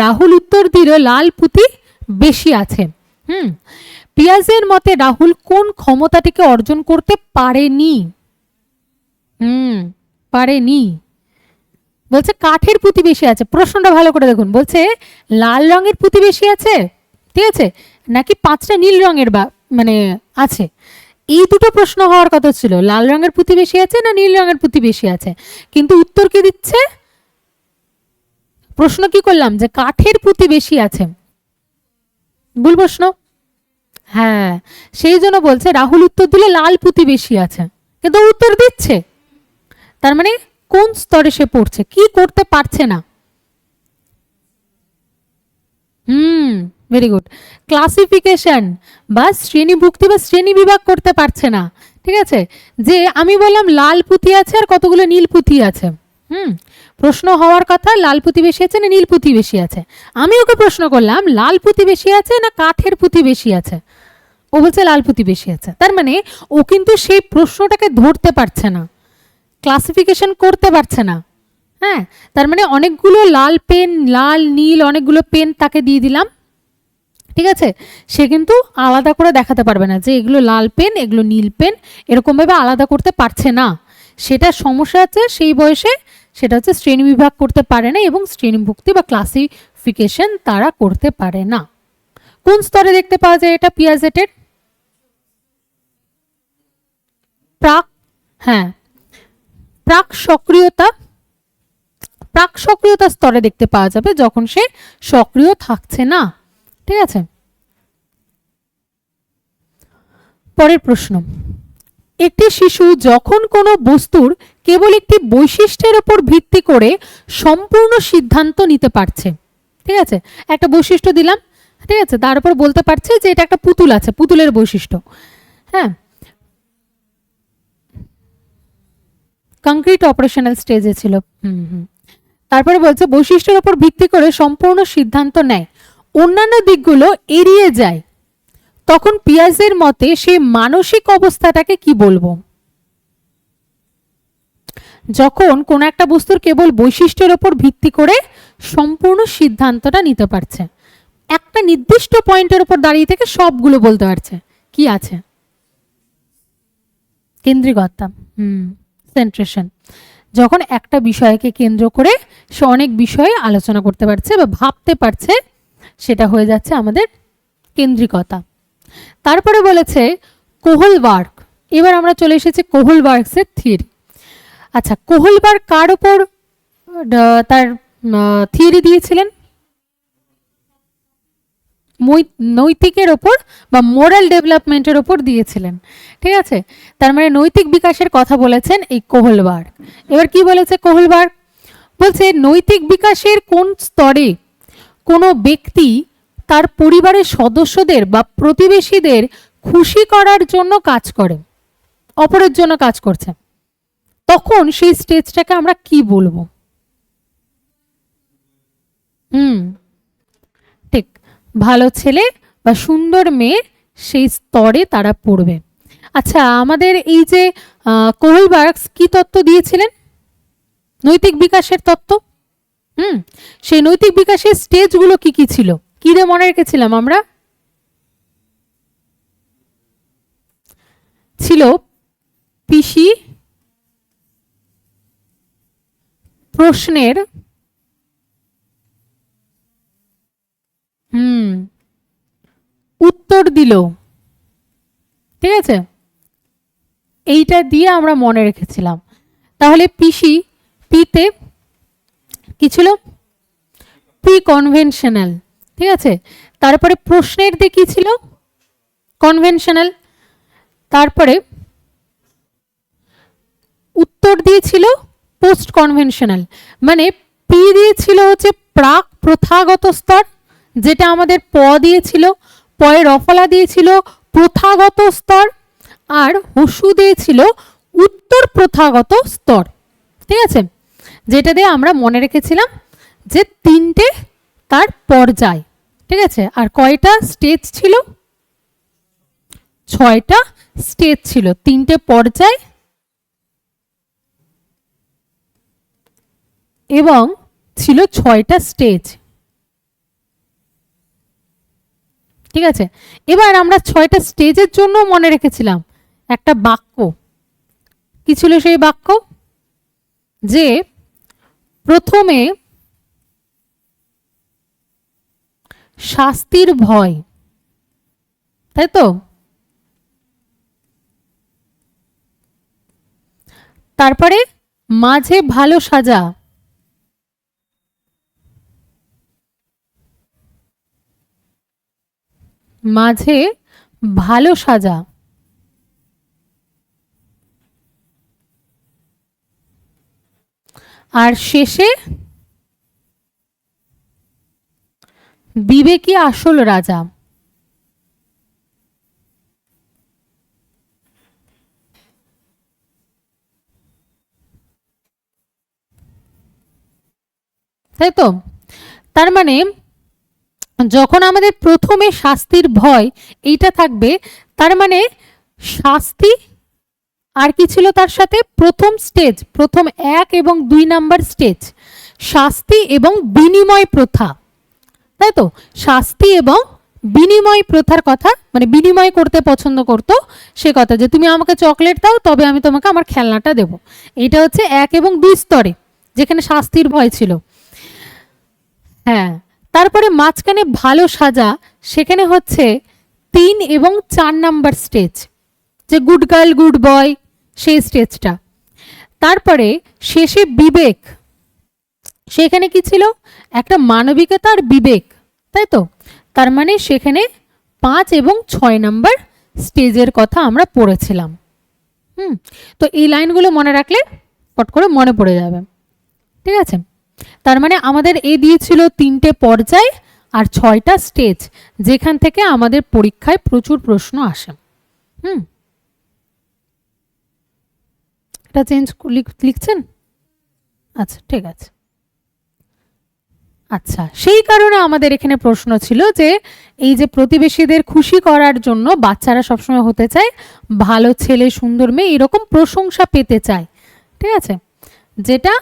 রাহুল উত্তর দিল লাল পুঁথি বেশি আছে। পিয়াজের মতে রাহুল কোন ক্ষমতাটিকে অর্জন করতে পারেনি? পারেনি। বলছে কাঠের পুঁথি বেশি আছে। প্রশ্নটা ভালো করে দেখুন, বলছে লাল রঙের পুঁথি বেশি আছে, ঠিক আছে, নাকি 5টা নীল রঙের বা মানে আছে। এই দুটো প্রশ্ন হওয়ার কথা ছিল, লাল রঙের পুঁথি বেশি আছে না নীল রঙের পুঁথি বেশি আছে, কিন্তু উত্তর কি দিচ্ছে? প্রশ্ন কি করলাম যে কাঠের পুঁথি বেশি আছে, ভুল প্রশ্ন। হ্যাঁ, সেই জন্য বলছে রাহুল উত্তর দিলে লাল পুঁথি বেশি আছে, কিন্তু উত্তর দিচ্ছে, তার মানে কোন স্তরে সে পড়ছে, কি করতে পারছে না। Very good. ক্লাসিফিকেশন বা শ্রেণীভুক্তি বা শ্রেণী বিভাগ করতে পারছে না, ঠিক আছে। যে আমি বললাম লাল পুঁথি আছে আর কতগুলো নীল পুঁথি আছে, প্রশ্ন হওয়ার কথা লাল পুঁথি বেশি আছে না নীল পুঁথি বেশি আছে। আমি ওকে প্রশ্ন করলাম লাল পুঁথি বেশি আছে না কাঠের পুঁথি বেশি আছে, ও বলছে লাল পুঁথি বেশি আছে। তার মানে ও কিন্তু সেই প্রশ্নটাকে ধরতে পারছে না, ক্লাসিফিকেশন করতে পারছে না। হ্যাঁ, তার মানে অনেকগুলো লাল পেন, লাল নীল অনেকগুলো পেন তাকে দিয়ে দিলাম, ঠিক আছে, সে কিন্তু আলাদা করে দেখাতে পারবে না যে এগুলো লাল পেন এগুলো নীল পেন, এরকমভাবে আলাদা করতে পারছে না। সেটা সমস্যা আছে সেই বয়সে, সেটা হচ্ছে শ্রেণী বিভাগ করতে পারে না এবং শ্রেণীভুক্তি বা ক্লাসিফিকেশন তারা করতে পারে না। কোন স্তরে দেখতে পাওয়া যায় এটা পিয়াজেটের? প্রাক সক্রিয়তা স্তরে দেখতে পাওয়া যাবে, যখন সে সক্রিয় থাকছে না, ঠিক আছে। পরের প্রশ্ন, একটি শিশু যখন কোনো বস্তুর কেবল একটি বৈশিষ্ট্যের উপর ভিত্তি করে সম্পূর্ণ সিদ্ধান্ত নিতে পারছে, ঠিক আছে, একটা বৈশিষ্ট্য দিলাম, ঠিক আছে, তার উপর বলতে পারছে যে এটা একটা পুতুল আছে, পুতুলের বৈশিষ্ট্য, হ্যাঁ, কংক্রিট অপারেশনাল স্টেজে ছিল। তারপরে বলছে বৈশিষ্ট্যের উপর ভিত্তি করে সম্পূর্ণ সিদ্ধান্ত নেয়, অন্যান্য দিকগুলো এড়িয়ে যায়, তখন পিয়াজের মতে সেই মানসিক অবস্থাটাকে কি বলবো? যখন কোন একটা বস্তুর কেবল বৈশিষ্ট্যের উপর ভিত্তি করে সম্পূর্ণ সিদ্ধান্তটা নিতে পারছে, একটা নির্দিষ্ট পয়েন্টের উপর দাঁড়িয়ে থেকে সবগুলো বলতে পারছে, কি আছে? কেন্দ্রিকতা, সেন্ট্রেশন। যখন একটা বিষয়কে কেন্দ্র করে সে অনেক বিষয়ে আলোচনা করতে পারছে বা ভাবতে পারছে, সেটা হয়ে যাচ্ছে আমাদের কেন্দ্রিকতা। তারপরে বলেছে কোহলবার্গ। এবার আমরা চলে এসেছি কোহলবার্গের থিওরি। আচ্ছা, কোহলবার্গ কার উপর তার থিওরি দিয়েছিলেন? নৈতিকের ওপর বা মোরাল ডেভেলপমেন্টের ওপর দিয়েছিলেন, ঠিক আছে। তার মানে নৈতিক বিকাশের কথা বলেছেন এই কোহলবার্গ। এবার কি বলেছে কোহলবার্গ? বলছে নৈতিক বিকাশের কোন স্তরে কোনো ব্যক্তি তার পরিবারের সদস্যদের বা প্রতিবেশীদের খুশি করার জন্য কাজ করে, অপরের জন্য কাজ করছে, তখন সেই স্টেজটাকে আমরা কি বলবো? ঠিক, ভালো ছেলে বা সুন্দর মেয়ে সেই স্তরে তারা পড়বে। আচ্ছা, আমাদের এই যে কোহেলবার্গস কি তত্ত্ব দিয়েছিলেন? নৈতিক বিকাশের তত্ত্ব। সেই নৈতিক বিকাশের স্টেজগুলো কি কি ছিল, কি রে মনে রেখেছিলাম আমরা? ছিল পিসি, প্রশ্নের উত্তর দিল, ঠিক আছে, এইটা দিয়ে আমরা মনে রেখেছিলাম। তাহলে পিসি, পিতে কি ছিল? প্রি কনভেনশনাল, ঠিক আছে। তারপরে প্রশ্নের দিয়ে কি ছিল? কনভেনশনাল। তারপরে উত্তর দিয়েছিল পোস্ট কনভেনশনাল, মানে পি দিয়েছিল হচ্ছে প্রাক প্রথাগত স্তর, যেটা আমাদের প দিয়েছিল, পয়ের রফলা দিয়েছিল প্রথাগত স্তর, আর হসু দিয়েছিল উত্তর প্রথাগত স্তর, ঠিক আছে, যেটা দিয়ে আমরা মনে রেখেছিলাম যে তিনটে তার পর্যায়, ঠিক আছে। আর কয়টা স্টেজ ছিল? 6টা স্টেজ ছিল, তিনটে পর্যায় এবং ছিল 6টা স্টেজ, ঠিক আছে। এবার আমরা 6টা স্টেজের জন্য মনে রেখেছিলাম একটা বাক্য। কি ছিল সেই বাক্য? যে প্রথমে শাস্তির ভয়, তাই তো? তারপরে মাঝে ভালো সাজা, মাঝে ভালো সাজা, আর শেষে বিবেকী আসল রাজা। তাই তো? তার মানে যখন আমাদের প্রথমে শাস্তির ভয় এইটা থাকবে, তার মানে শাস্তি আর কি ছিল তার সাথে? প্রথম স্টেজ, প্রথম 1 এবং 2 নাম্বার স্টেজ, শাস্তি এবং বিনিময় প্রথা, তাই তো? শাস্তি এবং বিনিময় প্রথার কথা, মানে বিনিময় করতে পছন্দ করতো সে কথা, যে তুমি আমাকে চকলেট দাও তবে আমি তোমাকে আমার খেলনাটা দেব। এটা হচ্ছে 1 এবং 2 স্তরে, যেখানে শাস্তির ভয় ছিল। হ্যাঁ, তারপরে মাঝখানে ভালো সাজা, সেখানে হচ্ছে 3 এবং 4 নাম্বার স্টেজ, যে গুড গার্ল গুড বয় সেই স্টেজটা। তারপরে শেষে বিবেক, সেখানে কি ছিল? একটা মানবিকতা আর বিবেক, তাই তো? তার মানে সেখানে 5 এবং 6 নাম্বার স্টেজের কথা আমরা পড়েছিলাম। তো এই লাইনগুলো মনে রাখলে পট করে মনে পড়ে যাবে, ঠিক আছে। তার মানে আমাদের এ দিয়েছিল 3টে পর্যায় আর 6টা স্টেজ, যেখান থেকে আমাদের পরীক্ষায় প্রচুর প্রশ্ন আসে। এটা চেঞ্জ লিখছেন? আচ্ছা, ঠিক আছে। আচ্ছা, সেই কারণে আমাদের এখানে প্রশ্ন ছিল যে এই যে প্রতিবেশীদের খুশি করার জন্য বাচ্চারা সবসময় হতে চায় ভালো ছেলে সুন্দর মেয়ে, এরকম প্রশংসা পেতে চায়, ঠিক আছে, যেটা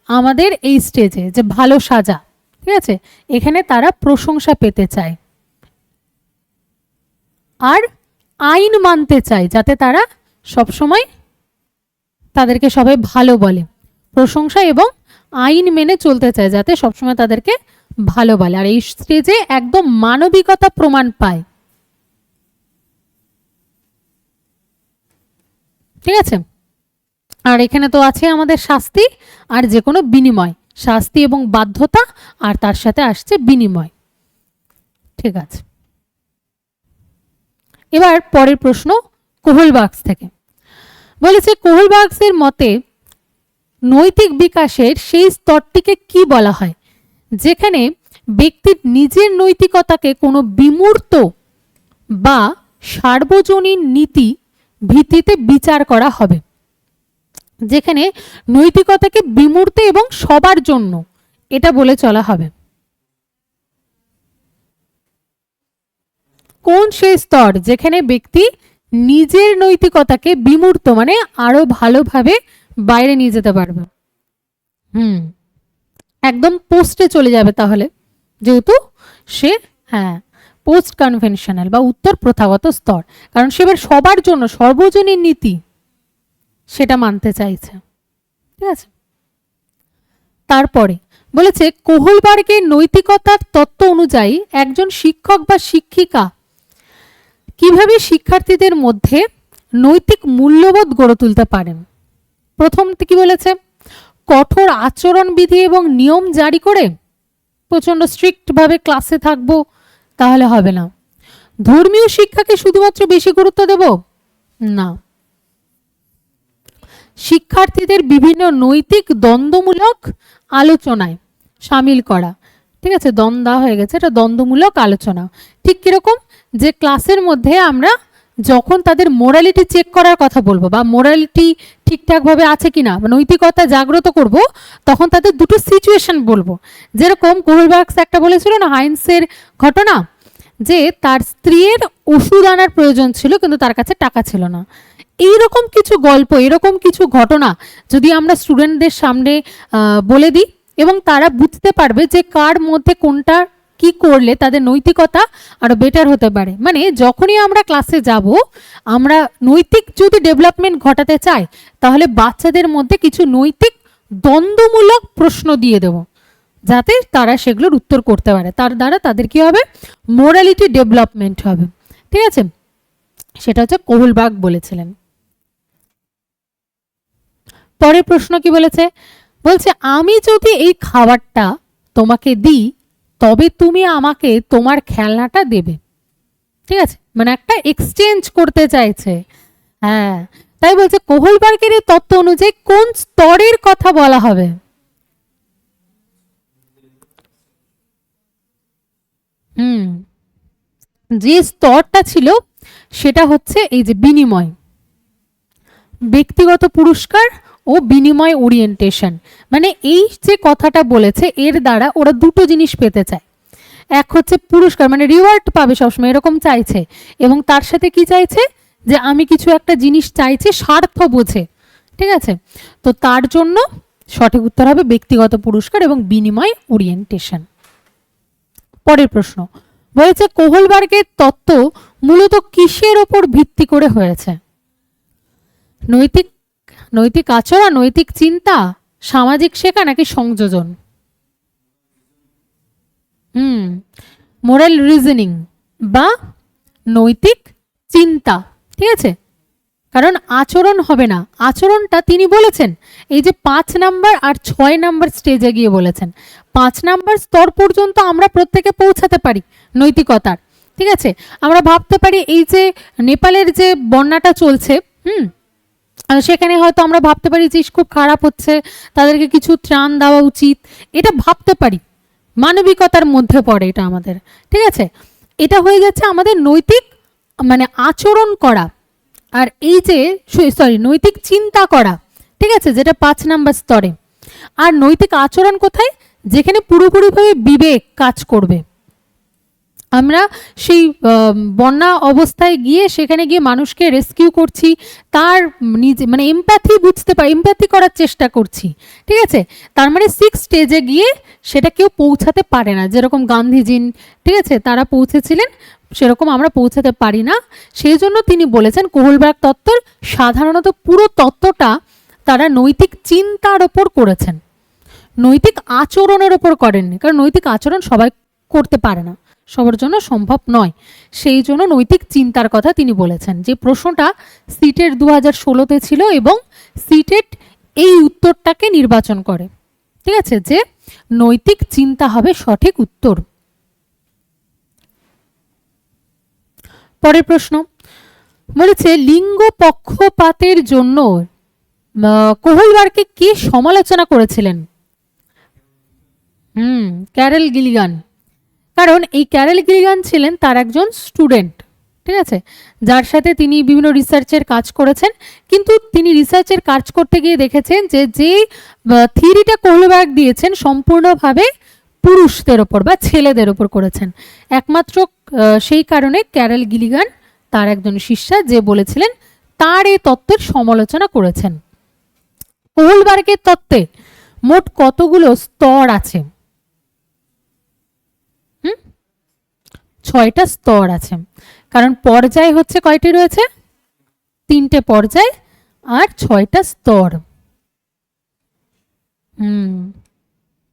আমাদের এই স্টেজে যে ভালো সাজা, ঠিক আছে, এখানে তারা প্রশংসা পেতে চায় আর আইন মানতে চায়, যাতে তারা সবসময় তাদেরকে সবাই ভালো বলে, প্রশংসা এবং আইন মেনে চলতে চায় যাতে সবসময় তাদেরকে ভালো বলে। আর এই স্টেজে একদম মানবিকতা প্রমাণ পায়, ঠিক আছে। আর এখানে তো আছে আমাদের শাস্তি আর যে কোনো বিনিময়, শাস্তি এবং বাধ্যতা, আর তার সাথে আসছে বিনিময়, ঠিক আছে। এবার পরের প্রশ্ন কোহেলবার্গস থেকে বলেছে, কোহেলবার্গসের মতে নৈতিক বিকাশের সেই স্তরটিকে কি বলা হয় যেখানে ব্যক্তির নিজের নৈতিকতাকে কোনো বিমূর্ত বা সার্বজনীন নীতি ভিত্তিতে বিচার করা হবে? যেখানে নৈতিকতাকে বিমূর্ত এবং সবার জন্য এটা বলে চলা হবে। কোন সেই স্তর যেখানে ব্যক্তি নিজের নৈতিকতাকে বিমূর্ত মানে আরো ভালোভাবে বাইরে নিয়ে যেতে পারবে? একদম পোস্টে চলে যাবে তাহলে, যেহেতু সে হ্যাঁ পোস্ট কনভেনশনাল বা উত্তর প্রথাগত স্তর, কারণ সে এবার সবার জন্য সর্বজনীন নীতি সেটা মানতে চাইছে। ঠিক আছে, তারপরে বলেছে কোহলবার্গের নৈতিকতার তত্ত্ব অনুযায়ী একজন শিক্ষক বা শিক্ষিকা কিভাবে শিক্ষার্থীদের মধ্যে নৈতিক মূল্যবোধ গড়ে তুলতে পারেন। প্রথম কি বলেছে, কঠোর আচরণবিধি এবং নিয়ম জারি করে প্রচন্ড স্ট্রিক্ট ভাবে ক্লাসে থাকবো তাহলে হবে না। ধর্মীয় শিক্ষাকে শুধুমাত্র বেশি গুরুত্ব দেব না, শিক্ষার্থীদের বিভিন্ন নৈতিক দ্বন্দ্বমূলক আলোচনায় সামিল করা। ঠিক আছে, দ্বন্দ্ব হয়ে গেছে, এটা দ্বন্দ্বমূলক আলোচনা। ঠিক কিরকম, যে ক্লাসের মধ্যে আমরা যখন তাদের মোরালিটি চেক করার কথা বলবো বা মোরালিটি ঠিকঠাকভাবে আছে কিনা, নৈতিকতা জাগ্রত করব, তখন তাদের দুটো সিচুয়েশন বলবো। যেরকম কোহলবার্গস একটা বলেছিল না, হাইন্সের ঘটনা, যে তার স্ত্রীর ওষুধ আনার প্রয়োজন ছিল কিন্তু তার কাছে টাকা ছিল না। এইরকম কিছু গল্প, এরকম কিছু ঘটনা যদি আমরা স্টুডেন্টদের সামনে বলে দিই এবং তারা বুঝতে পারবে যে কার মধ্যে কোনটা কি করলে তাদের নৈতিকতা আরো বেটার হতে পারে। মানে যখনই আমরা ক্লাসে যাব, আমরা নৈতিক যদি ডেভেলপমেন্ট ঘটাতে চাই তাহলে বাচ্চাদের মধ্যে কিছু নৈতিক দ্বন্দ্বমূলক প্রশ্ন দিয়ে দেব, যাতে তারা সেগুলোর উত্তর করতে পারে। তার দ্বারা তাদের কি হবে, মোরালিটি ডেভেলপমেন্ট হবে। ঠিক আছে, সেটা হচ্ছে কোহলবার্গ বলেছিলেন। পরের প্রশ্ন কি বলেছে, বলছে আমি যদি এই খাবারটা তোমাকে দিই তবে তুমি আমাকে তোমার খেলনাটা দেবে। ঠিক আছে, মানে একটা এক্সচেঞ্জ করতে চাইছে। হ্যাঁ, তাই বলছে কোহলবার্গের এই তত্ত্ব অনুযায়ী কোন স্তরের কথা বলা হবে? যে স্তরটা ছিল সেটা হচ্ছে এই যে বিনিময়, ব্যক্তিগত পুরস্কার ও বিনিময় ওরিয়েন্টেশন। মানে এই যে কথাটা বলেছে এর দ্বারা ওরা দুটো জিনিস পেতে চায়। এক হচ্ছে পুরস্কার, মানে রিওয়ার্ড পাবে সবসময় এরকম চাইছে, এবং তার সাথে কি চাইছে, যে আমি কিছু একটা জিনিস চাইছি স্বার্থ বোঝে। ঠিক আছে, তো তার জন্য সঠিক উত্তর হবে ব্যক্তিগত পুরস্কার এবং বিনিময় ওরিয়েন্টেশন। পরের প্রশ্ন বলেছে কোহলবার্গের তত্ত্ব মূলত কিসের ওপর ভিত্তি করে হয়েছে? নৈতিক নৈতিক আচরণ, নৈতিক চিন্তা, সামাজিক শেখা নাকি সংযোজন? মোরাল রিজনিং বা নৈতিক চিন্তা। ঠিক আছে, কারণ আচরণ হবে না, আচরণটা তিনি বলেছেন এই যে 5 নাম্বার আর 6 নাম্বার স্টেজে গিয়ে বলেছেন। 5 নাম্বার স্তর পর্যন্ত আমরা প্রত্যেকে পৌঁছাতে পারি নৈতিকতার। ঠিক আছে, আমরা ভাবতে পারি এই যে নেপালের যে বন্যাটা চলছে, সেখানে হয়তো আমরা ভাবতে পারি যে খুব খারাপ হচ্ছে, তাদেরকে কিছু ত্রাণ দেওয়া উচিত, এটা ভাবতে পারি, মানবিকতার মধ্যে পড়ে এটা আমাদের। ঠিক আছে, এটা হয়ে যাচ্ছে আমাদের নৈতিক মানে আচরণ করা, আর এই যে নৈতিক চিন্তা করা। ঠিক আছে, যেটা 5 নাম্বার স্তরে। আর নৈতিক আচরণ কোথায়, যেখানে পুরোপুরিভাবে বিবেক কাজ করবে। আমরা সেই বন্যা অবস্থায় গিয়ে সেখানে গিয়ে মানুষকে রেস্কিউ করছি, তার নিজে মানে এমপ্যাথি বুঝতে পারি, এমপ্যাথি করার চেষ্টা করছি। ঠিক আছে, তার মানে 6 স্টেজে গিয়ে সেটা কেউ পৌঁছাতে পারে না, যেরকম গান্ধীজি, ঠিক আছে, তারা পৌঁছেছিলেন, সেরকম আমরা পৌঁছাতে পারি না। সেই জন্য তিনি বলেছেন কোহলবার্গ তত্ত্বর সাধারণত পুরো তত্ত্বটা তারা নৈতিক চিন্তার ওপর করেছেন, নৈতিক আচরণের ওপর করেননি, কারণ নৈতিক আচরণ সবাই করতে পারে না, সবার জন্য সম্ভব নয়। সেই জন্য নৈতিক চিন্তার কথা তিনি বলেছেন। যে প্রশ্নটা সিটেট 2016-তে ছিল এবং সিটেট এই উত্তরটাকে নির্বাচন করে। ঠিক আছে, যে নৈতিক চিন্তা হবে সঠিক উত্তর। পরের প্রশ্ন বলেছে লিঙ্গ পক্ষপাতের জন্য কোহলবার্গকে কে সমালোচনা করেছিলেন? ক্যারেল গিলিগান। কারণ এই ক্যারেল গিলিগান ছিলেন তার একজন স্টুডেন্ট। ঠিক আছে, যার সাথে তিনি বিভিন্ন রিসার্চের কাজ করেছেন, কিন্তু তিনি রিসার্চের কাজ করতে গিয়ে দেখেছেন যে থিওরিটা কোহলবার্গ দিয়েছেন সম্পূর্ণভাবে পুরুষদের ওপর বা ছেলেদের ওপর করেছেন। একমাত্র সেই কারণে ক্যারল গিলিগান তার একজন শিষ্যা যে বলেছিলেন তার এই তত্ত্বের সমালোচনা করেছেন। কোহলবার্গের তত্ত্বে মোট কতগুলো স্তর আছে? 6টা স্তর আছে, কারণ পর্যায় হচ্ছে কয়টি রয়েছে? 3টে পর্যায় আর 6টা স্তর।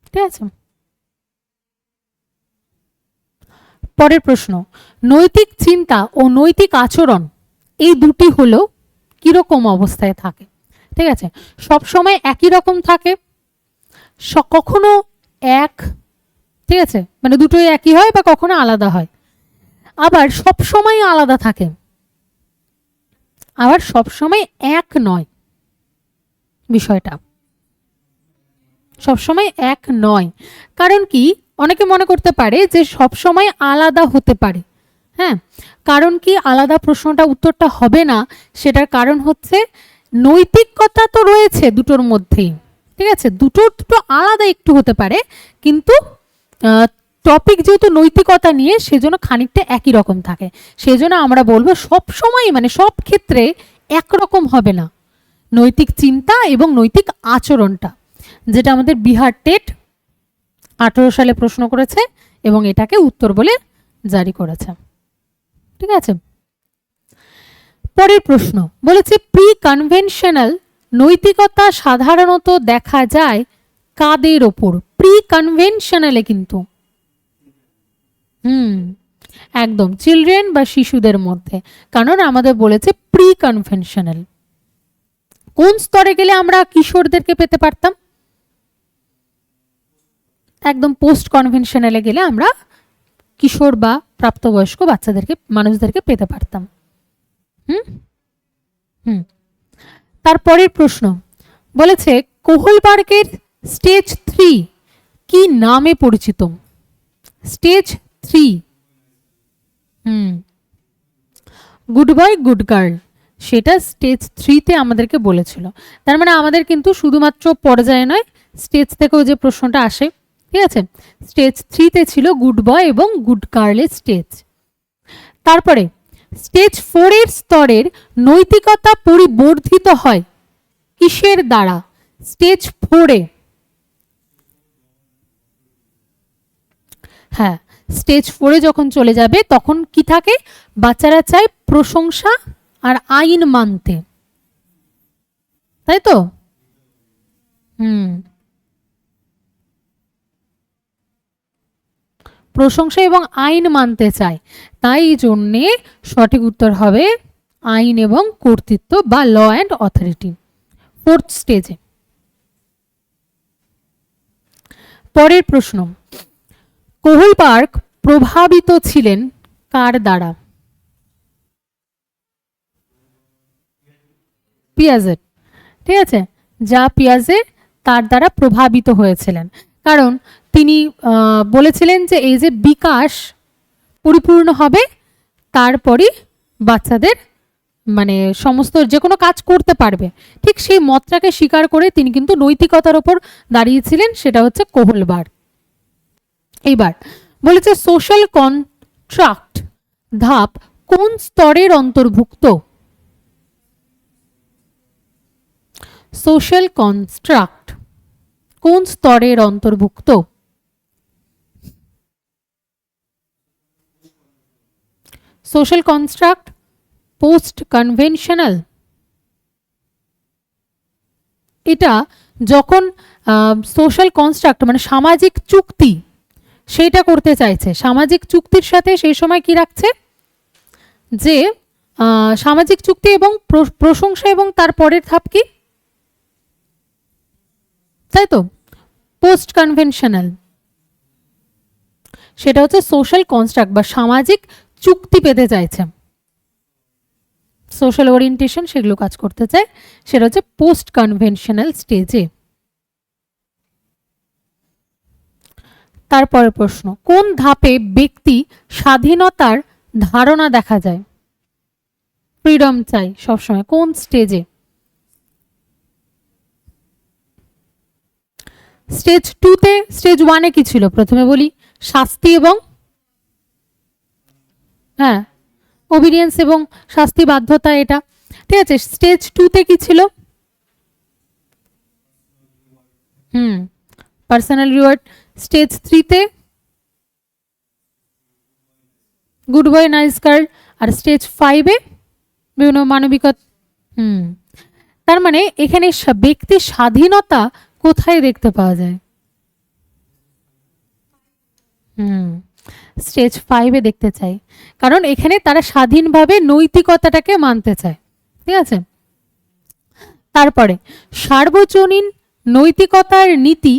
ঠিক আছে। পরের প্রশ্ন, নৈতিক চিন্তা ও নৈতিক আচরণ এই দুটি হলো কিরকম অবস্থায় থাকে? ঠিক আছে, সব সময় একই রকম থাকে, কখনো এক, ঠিক আছে, মানে দুটোই একই হয় বা কখনো আলাদা হয়, আবার সব সময় আলাদা থাকে, আবার সব সময় এক নয়। বিষয়টা সব সময় এক নয়, কারণ কি অনেকে মনে করতে পারে যে সব সময় আলাদা হতে পারে। হ্যাঁ, কারণ কি আলাদা প্রশ্নটা উত্তরটা হবে না, সেটার কারণ হচ্ছে নৈতিকতা তো রয়েছে দুটোর মধ্যেই। ঠিক আছে, দুটো আলাদা একটু হতে পারে, কিন্তু টপিক যেহেতু নৈতিকতা নিয়ে সেজন্য খানিকটা একই রকম থাকে। সেজন্য আমরা বলবো সব সময় মানে সব ক্ষেত্রে একরকম হবে না নৈতিক চিন্তা এবং নৈতিক আচরণটা, যেটা আমাদের বিহার টেট 18 সালে প্রশ্ন করেছে এবং এটাকে উত্তর বলে জারি করেছে। ঠিক আছে, পরের প্রশ্ন বলেছে প্রি কনভেনশনাল নৈতিকতা সাধারণত দেখা যায় কাদের ওপর? প্রি কনভেনশনালে কিন্তু একদম চিলড্রেন বা শিশুদের মধ্যে, কারণ আমাদের বলেছে প্রি কনভেনশনাল। কোন স্তরে গেলে আমরা কিশোরদেরকে পেতে পারতাম? একদম পোস্ট কনভেনশনালে গেলে আমরা কিশোর বা প্রাপ্তবয়স্ক বাচ্চাদেরকে মানুষদেরকে পেতে পারতাম। তারপরের প্রশ্ন বলেছে কোহলবার্গের স্টেজ 3 কি নামে পরিচিত? Stage 3 good boy good girl, সেটা স্টেজ 3তে আমাদেরকে বলেছিল। তার মানে আমাদের কিন্তু শুধুমাত্র পর্যায়ে নয়, স্টেজ থেকেও যে প্রশ্নটা আসে। ঠিক আছে, স্টেজ 3তে ছিল গুড বয় এবং গুড গার্লের স্টেজ। তারপরে স্টেজ 4 এর স্তরের নৈতিকতা পরিবর্ধিত হয় কিসের দ্বারা? স্টেজ 4-এ হ্যাঁ, স্টেজ 4-এ যখন চলে যাবে তখন কি থাকে? বাচ্চারা চায় প্রশংসা আর আইন মানতে, তাই তো? প্রশংসা এবং আইন মানতে চায়, তাই জন্যে সঠিক উত্তর হবে আইন এবং কর্তৃত্ব বা ল অ্যান্ড অথরিটি 4th স্টেজে। পরের প্রশ্ন, কোহলবার্গ প্রভাবিত ছিলেন কার দ্বারা? পিয়াজেট। ঠিক আছে, যা পিয়াজেট তার দ্বারা প্রভাবিত হয়েছিলেন, কারণ তিনি বলেছিলেন যে এই যে বিকাশ পরিপূর্ণ হবে তারপরই বাচ্চাদের মানে সমস্ত যে কোনো কাজ করতে পারবে, ঠিক সেই মতটাকে স্বীকার করে তিনি কিন্তু নৈতিকতার ওপর দাঁড়িয়েছিলেন, সেটা হচ্ছে কোহলবার্গ। এইবার বলেছে সোশ্যাল কন্ট্রাক্ট ধাপ কোন স্তরের অন্তর্ভুক্ত? সোশ্যাল কনস্ট্রাক্ট কোন স্তরের অন্তর্ভুক্ত? Social construct post conventional. এটা যখন সোশ্যাল কনস্ট্রাক্ট মানে সামাজিক চুক্তি সেটা করতে চাইছে, সামাজিক চুক্তির সাথে সেই সময় কি রাখছে যে সামাজিক চুক্তি এবং প্রশংসা এবং তারপরের ধাপ কি, তাই তো? পোস্ট কনভেনশনাল, সেটা হচ্ছে সোশ্যাল কনস্ট্রাক্ট বা সামাজিক চুক্তি পেতে চাইছে, সোশ্যাল ওরিয়েন্টেশন সেগুলো কাজ করতে চায়, সেটা হচ্ছে পোস্ট কনভেনশনাল স্টেজে। তারপরে প্রশ্ন, কোন ধাপে ব্যক্তি স্বাধীনতার ধারণা দেখা যায়? ফ্রিডম চাই সবসময়। কোন স্টেজে? স্টেজ 2 তে, স্টেজ 1 এ কি ছিল প্রথমে বলি? শাস্তি এবং হ্যাঁ ওবিডিয়েন্স এবং শাস্তি বাধ্যতা, এটা ঠিক আছে। স্টেজ 2 তে কি ছিল? Personal reward. স্টেজ 3 তে গুড বয় নাইস গার্ল। আর স্টেজ 5 এ বিভিন্ন মানবিকতা। তার মানে এখানে ব্যক্তির স্বাধীনতা কোথায় দেখতে পাওয়া যায়? স্টেজ 5 এ দেখতে চাই, কারণ এখানে তারা স্বাধীনভাবে নৈতিকতাটাকে মানতে চায়, ঠিক আছে। তারপরে সার্বজনীন নৈতিকতার নীতি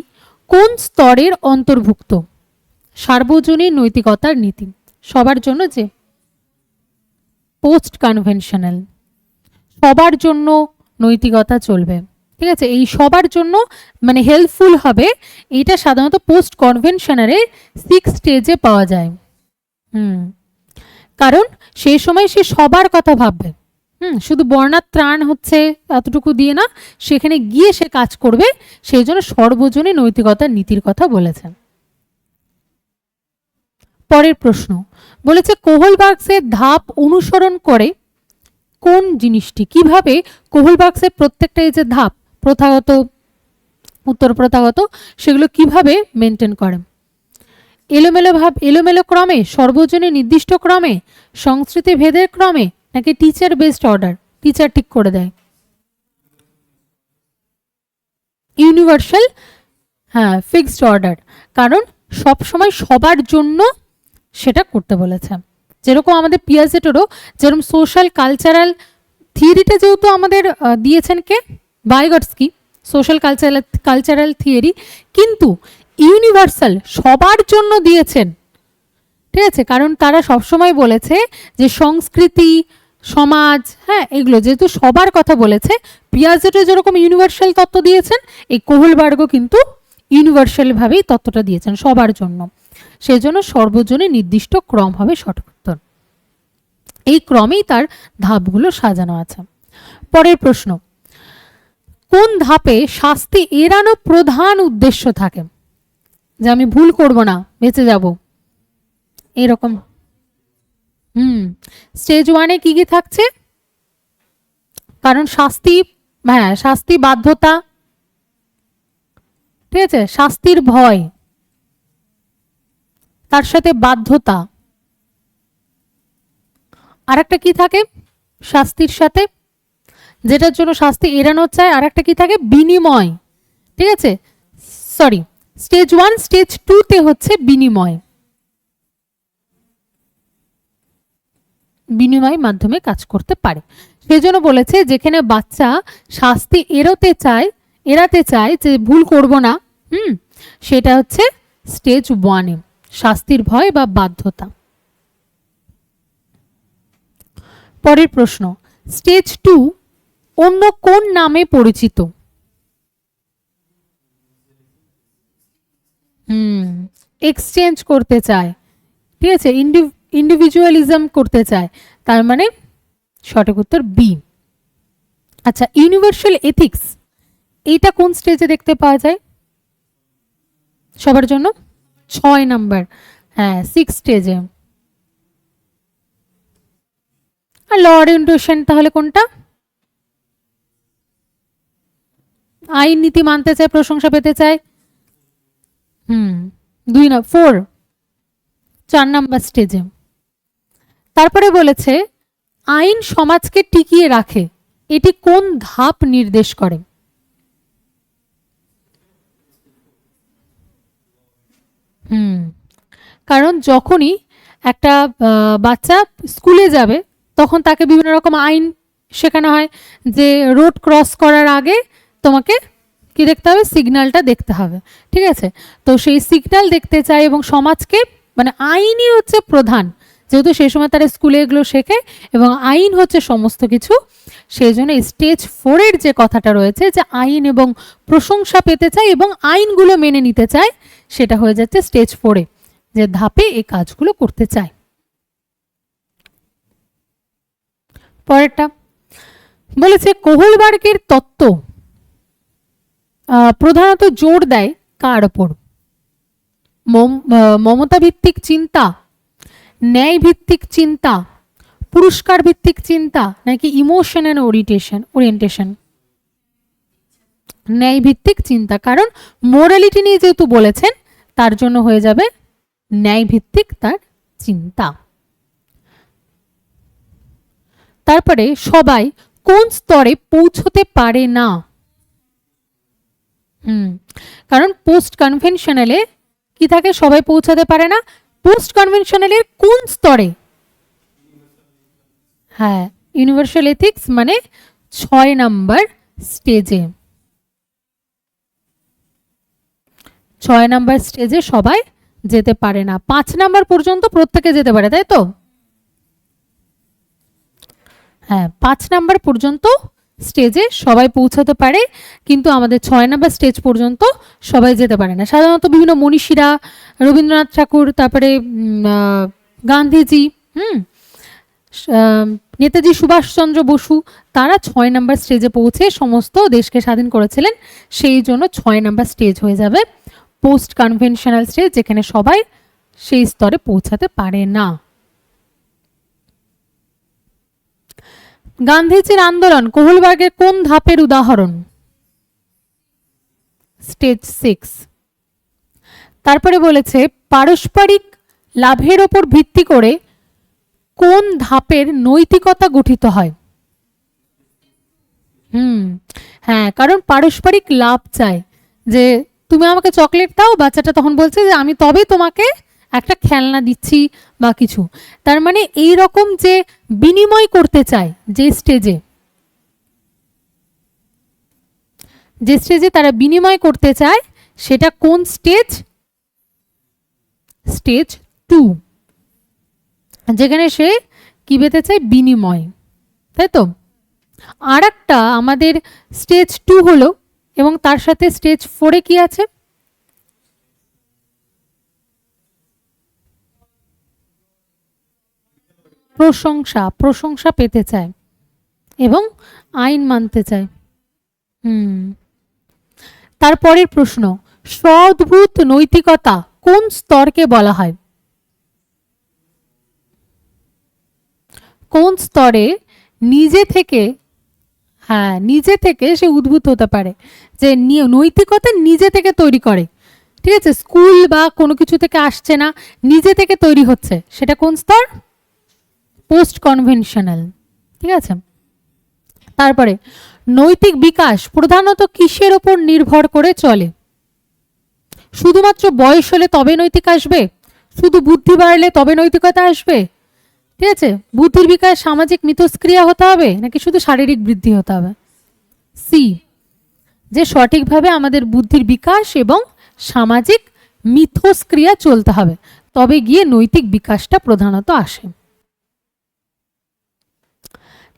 কোন স্তরের অন্তর্ভুক্ত? সার্বজনীন নৈতিকতার নীতি সবার জন্য, যে পোস্ট কনভেনশনাল, সবার জন্য নৈতিকতা চলবে, ঠিক আছে। এই সবার জন্য মানে হেল্পফুল হবে, এটা সাধারণত পোস্ট কনভেনশনালের 6 স্টেজে পাওয়া যায়। কারণ সেই সময় সে সবার কথা ভাববে, শুধু বর্ণাত্রাণ হচ্ছে এতটুকু দিয়ে না, সেখানে গিয়ে সে কাজ করবে, সেই জন্য সর্বজনীন নৈতিকতার নীতির কথা বলেছেন। পরের প্রশ্ন বলেছে কোহলবার্গসের ধাপ অনুসরণ করে কোন জিনিসটি? কিভাবে কোহলবার্গসের প্রত্যেকটা এই যে ধাপ, প্রথাগত উত্তর প্রথাগত, সেগুলো কিভাবে মেনটেন করে? এলোমেলো ক্রমে, সর্বজনীন নির্দিষ্ট ক্রমে, সংস্কৃতি ভেদের ক্রমে, নাকি টিচার বেসড অর্ডার, টিচার ঠিক করে দেয়? ইউনিভার্সাল, হ্যাঁ ফিক্সড অর্ডার, কারণ সব সময় সবার জন্য সেটা করতে বলেছে। যেরকম আমাদের পিয়াজেটেরও যেরকম সোশ্যাল কালচারাল থিওরিটা যেহেতু আমাদের দিয়েছেন কে? ভাইগটস্কি, সোশ্যাল কালচারাল থিওরি, কিন্তু ইউনিভার্সাল সবার জন্য দিয়েছেন, ঠিক আছে। কারণ তারা সবসময় বলেছে যে সংস্কৃতি, সমাজ, হ্যাঁ এগুলো যেহেতু সবার কথা বলেছে, পিয়াজেটে যেরকম ইউনিভার্সাল তত্ত্ব দিয়েছেন, এই কোহলবার্গও কিন্তু ইউনিভার্সাল ভাবেই তত্ত্বটা দিয়েছেন সবার জন্য। সেই জন্য সর্বজনীন নির্দিষ্ট ক্রম হবে সঠিক উত্তর। এই ক্রমেই তার ধাপগুলো সাজানো আছে। পরের প্রশ্ন, কোন ধাপে শাস্তি এড়ানো প্রধান উদ্দেশ্য থাকে? যে আমি ভুল করব না, বেঁচে যাব, এরকম। স্টেজ 1 এ কি কি থাকছে? কারণ শাস্তি, হ্যাঁ শাস্তি বাধ্যতা, ঠিক আছে, শাস্তির ভয়, তার সাথে বাধ্যতা, আর একটা কি থাকে শাস্তির সাথে, যেটার জন্য শাস্তি এড়ানো চায়, আর একটা কি থাকে? বিনিময়, ঠিক আছে। সরি, স্টেজ 1, স্টেজ 2 তে হচ্ছে বিনিময়, বিনিময় মাধ্যমে কাজ করতে পারে। সেজন্য বলেছে যেখানে বাচ্চা শাস্তি এড়াতে চায় যে ভুল করব না, সেটা হচ্ছে স্টেজ 1 এ, শাস্তির ভয় বা বাধ্যতা। পরের প্রশ্ন, স্টেজ 2 অন্য কোন নামে পরিচিত? এক্সচেঞ্জ করতে চায়, ঠিক আছে, ইন্ডিভিজুয়ালিজম করতে চায়, তার মানে সঠিক উত্তর বি। আচ্ছা, ইউনিভার্সাল এথিক্স এটা কোন স্টেজে দেখতে পাওয়া যায় সবার জন্য? 6 নাম্বার, হ্যাঁ 6 স্টেজে। আর ল ওরিয়েন্টেশন তাহলে কোনটা? আইন নীতি মানতে চায়, প্রশংসা পেতে চায়, 4 নাম্বার স্টেজে। তারপরে বলেছে আইন সমাজকে টিকিয়ে রাখে, এটি কোন ধাপ নির্দেশ করে? কারণ যখনই একটা বাচ্চা স্কুলে যাবে তখন তাকে বিভিন্ন রকম আইন শেখানো হয়, যে রোড ক্রস করার আগে তোমাকে কি দেখতে হবে? সিগন্যালটা দেখতে হবে, ঠিক আছে। তো সেই সিগন্যাল দেখতে চাই, এবং সমাজকে মানে আইনই হচ্ছে প্রধান, যেহেতু সেই সময় তারা স্কুলে এগুলো শেখে এবং আইন হচ্ছে সমস্ত কিছু। সেই জন্য স্টেজ 4 এর যে কথাটা রয়েছে যে আইন এবং প্রশংসা পেতে চায় এবং আইনগুলো মেনে নিতে চায়, সেটা হয়ে যাচ্ছে স্টেজ 4 এ, যে ধাপে এই কাজগুলো করতে চায়। পরেরটা বলেছে কোহলবার্গের তত্ত্ব প্রধানত জোর দেয় কার ওপর? মমতা ভিত্তিক চিন্তা, ন্যায় ভিত্তিক চিন্তা, পুরস্কার ভিত্তিক চিন্তা, নাকি ইমোশন এন্ড ওরিয়েন্টেশন? ন্যায় ভিত্তিক চিন্তা, কারণ মোরালিটি নিয়ে যেহেতু বলেছেন তার জন্য হয়ে যাবে ন্যায় ভিত্তিক তার চিন্তা। তারপরে সবাই কোন স্তরে পৌঁছতে পারে না? কারণ পোস্ট কনভেনশনালে কি থাকে? সবাই পৌঁছাতে পারে না। পোস্ট কনভেনশনালের কোন স্তরে? হ্যাঁ, ইউনিভার্সাল এথিক্স মানে 6 নাম্বার স্টেজে। 6 নাম্বার স্টেজে সবাই যেতে পারে না। 5 নাম্বার পর্যন্ত প্রত্যেকে যেতে পারে, তাই তো? হ্যাঁ, 5 নাম্বার পর্যন্ত স্টেজে সবাই পৌঁছাতে পারে, কিন্তু আমাদের 6 নাম্বার স্টেজ পর্যন্ত সবাই যেতে পারে না। সাধারণত বিভিন্ন মনীষীরা, রবীন্দ্রনাথ ঠাকুর, তারপরে গান্ধীজি, নেতাজি সুভাষচন্দ্র বসু, তারা 6 নাম্বার স্টেজে পৌঁছে সমস্ত দেশকে স্বাধীন করেছিলেন। সেই জন্য 6 নাম্বার স্টেজ হয়ে যাবে পোস্ট কনভেনশনাল স্টেজ, যেখানে সবাই সেই স্তরে পৌঁছাতে পারে না। গান্ধীজির আন্দোলন কোহলবার্গের কোন ধাপের উদাহরণ? স্টেজ 6। তারপরে বলেছে পারস্পরিক লাভের ওপর ভিত্তি করে কোন ধাপের নৈতিকতা গঠিত হয়? হ্যাঁ, কারণ পারস্পরিক লাভ চায়, যে তুমি আমাকে চকলেট দাও, বাচ্চাটা তখন বলছে যে আমি তবে তোমাকে একটা খেলনা দিচ্ছি বা কিছু। তার মানে এই রকম যে বিনিময় করতে চায়, যে স্টেজে তারা বিনিময় করতে চায়, সেটা কোন স্টেজ? স্টেজ 2, যেখানে সে কি পেতে চায়? বিনিময়, তাই তো? আর একটা আমাদের স্টেজ 2 হলো, এবং তার সাথে স্টেজ 4-এ কি আছে? প্রশংসা পেতে চায় এবং আইন মানতে চায়। তারপরের প্রশ্ন, স্ব-উদ্ভূত নৈতিকতা কোন স্তরকে বলা হয়? কোন স্তরে নিজে থেকে সে উদ্ভূত হতে পারে, যে নৈতিকতা নিজে থেকে তৈরি করে, ঠিক আছে? স্কুল বা কোনো কিছু থেকে আসছে না, নিজে থেকে তৈরি হচ্ছে, সেটা কোন স্তর? পোস্ট কনভেনশনাল, ঠিক আছে? তারপরে নৈতিক বিকাশ প্রধানত কিসের ওপর নির্ভর করে চলে? শুধুমাত্র বয়স হলে তবে নৈতিক আসবে? শুধু বুদ্ধি বাড়লে তবে নৈতিকতা আসবে? ঠিক আছে, বুদ্ধির বিকাশ সামাজিক মিথস্ক্রিয়া হতে হবে, নাকি শুধু শারীরিক বৃদ্ধি হতে হবে? সি, যে সঠিকভাবে আমাদের বুদ্ধির বিকাশ এবং সামাজিক মিথস্ক্রিয়া চলতে হবে, তবে গিয়ে নৈতিক বিকাশটা প্রধানত আসে।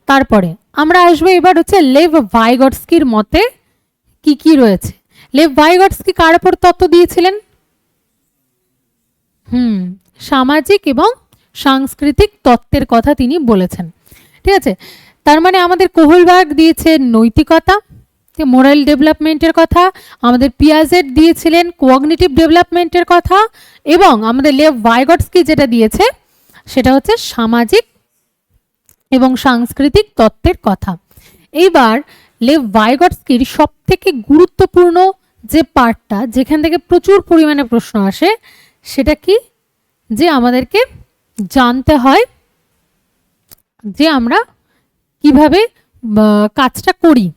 তারপরে আমরা আসবো এবার হচ্ছে লেভ ভাইগটস্কির মতে কি কি রয়েছে। লেভ ভাইগটস্কি কার উপর তত্ত্ব দিয়েছিলেন? সামাজিক এবং সাংস্কৃতিক তত্ত্বের কথা তিনি বলেছেন, ঠিক আছে? তার মানে আমাদের কোহলবার্গ দিয়েছে নৈতিকতা, মোরাল ডেভেলপমেন্টের কথা, আমাদের পিয়াজেট দিয়েছিলেন কোগনিটিভ ডেভেলপমেন্টের কথা, এবং আমাদের লেভ ভাইগটস্কি যেটা দিয়েছে সেটা হচ্ছে সামাজিক এবং সাংস্কৃতিক তত্ত্বের কথা। এইবার লেভ ভাইগটস্কির সব থেকে গুরুত্বপূর্ণ যে পার্টটা, যেখান থেকে প্রচুর পরিমাণে প্রশ্ন আসে, সেটা কি? যে আমাদেরকে জানতে হয় যে আমরা কিভাবে কাজটা করি।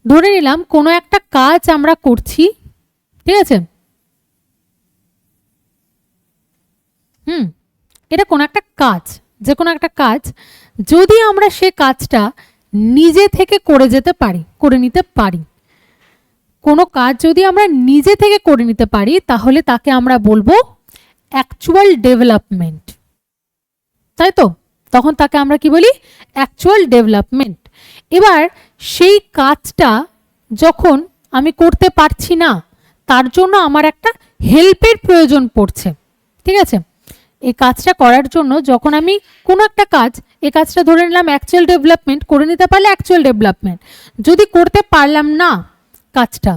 ধরে নিলাম কোনো একটা কাজ আমরা করছি, ঠিক আছে? এটা কোনো একটা কাজ, যে কোনো একটা কাজ যদি আমরা সে কাজটা নিজে থেকে করে নিতে পারি, কোনো কাজ যদি আমরা নিজে থেকে করে নিতে পারি, তাহলে তাকে আমরা বলবো অ্যাকচুয়াল ডেভেলপমেন্ট, তাই তো? তখন তাকে আমরা কি বলি? Actual development. এবার সেই কাজটা যখন আমি করতে পারছি না, তার জন্য আমার একটা হেল্পের প্রয়োজন পড়ছে, ঠিক আছে? এই কাজটা করার জন্য যখন আমি কোনো একটা কাজ, এই কাজটা ধরে নিলাম অ্যাকচুয়াল ডেভেলপমেন্ট, করে নিতে পারলে অ্যাকচুয়াল ডেভেলপমেন্ট, যদি করতে পারলাম না কাজটা,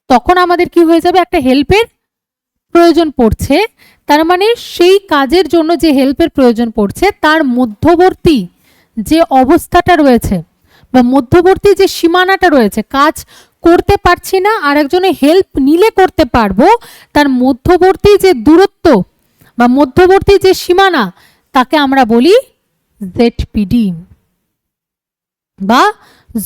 তখন আমাদের কি হয়ে যাবে, একটা হেল্পের প্রয়োজন পড়ছে। তার মানে সেই কাজের জন্য যে হেল্পের প্রয়োজন পড়ছে তার মধ্যবর্তী যে অবস্থাটা রয়েছে বা মধ্যবর্তী যে সীমানাটা রয়েছে, কাজ করতে পারছি না আর একজনের হেল্প নিলে করতে পারবো, তার মধ্যবর্তী যে দূরত্ব বা মধ্যবর্তী যে সীমানা, তাকে আমরা বলি জেডপিডি বা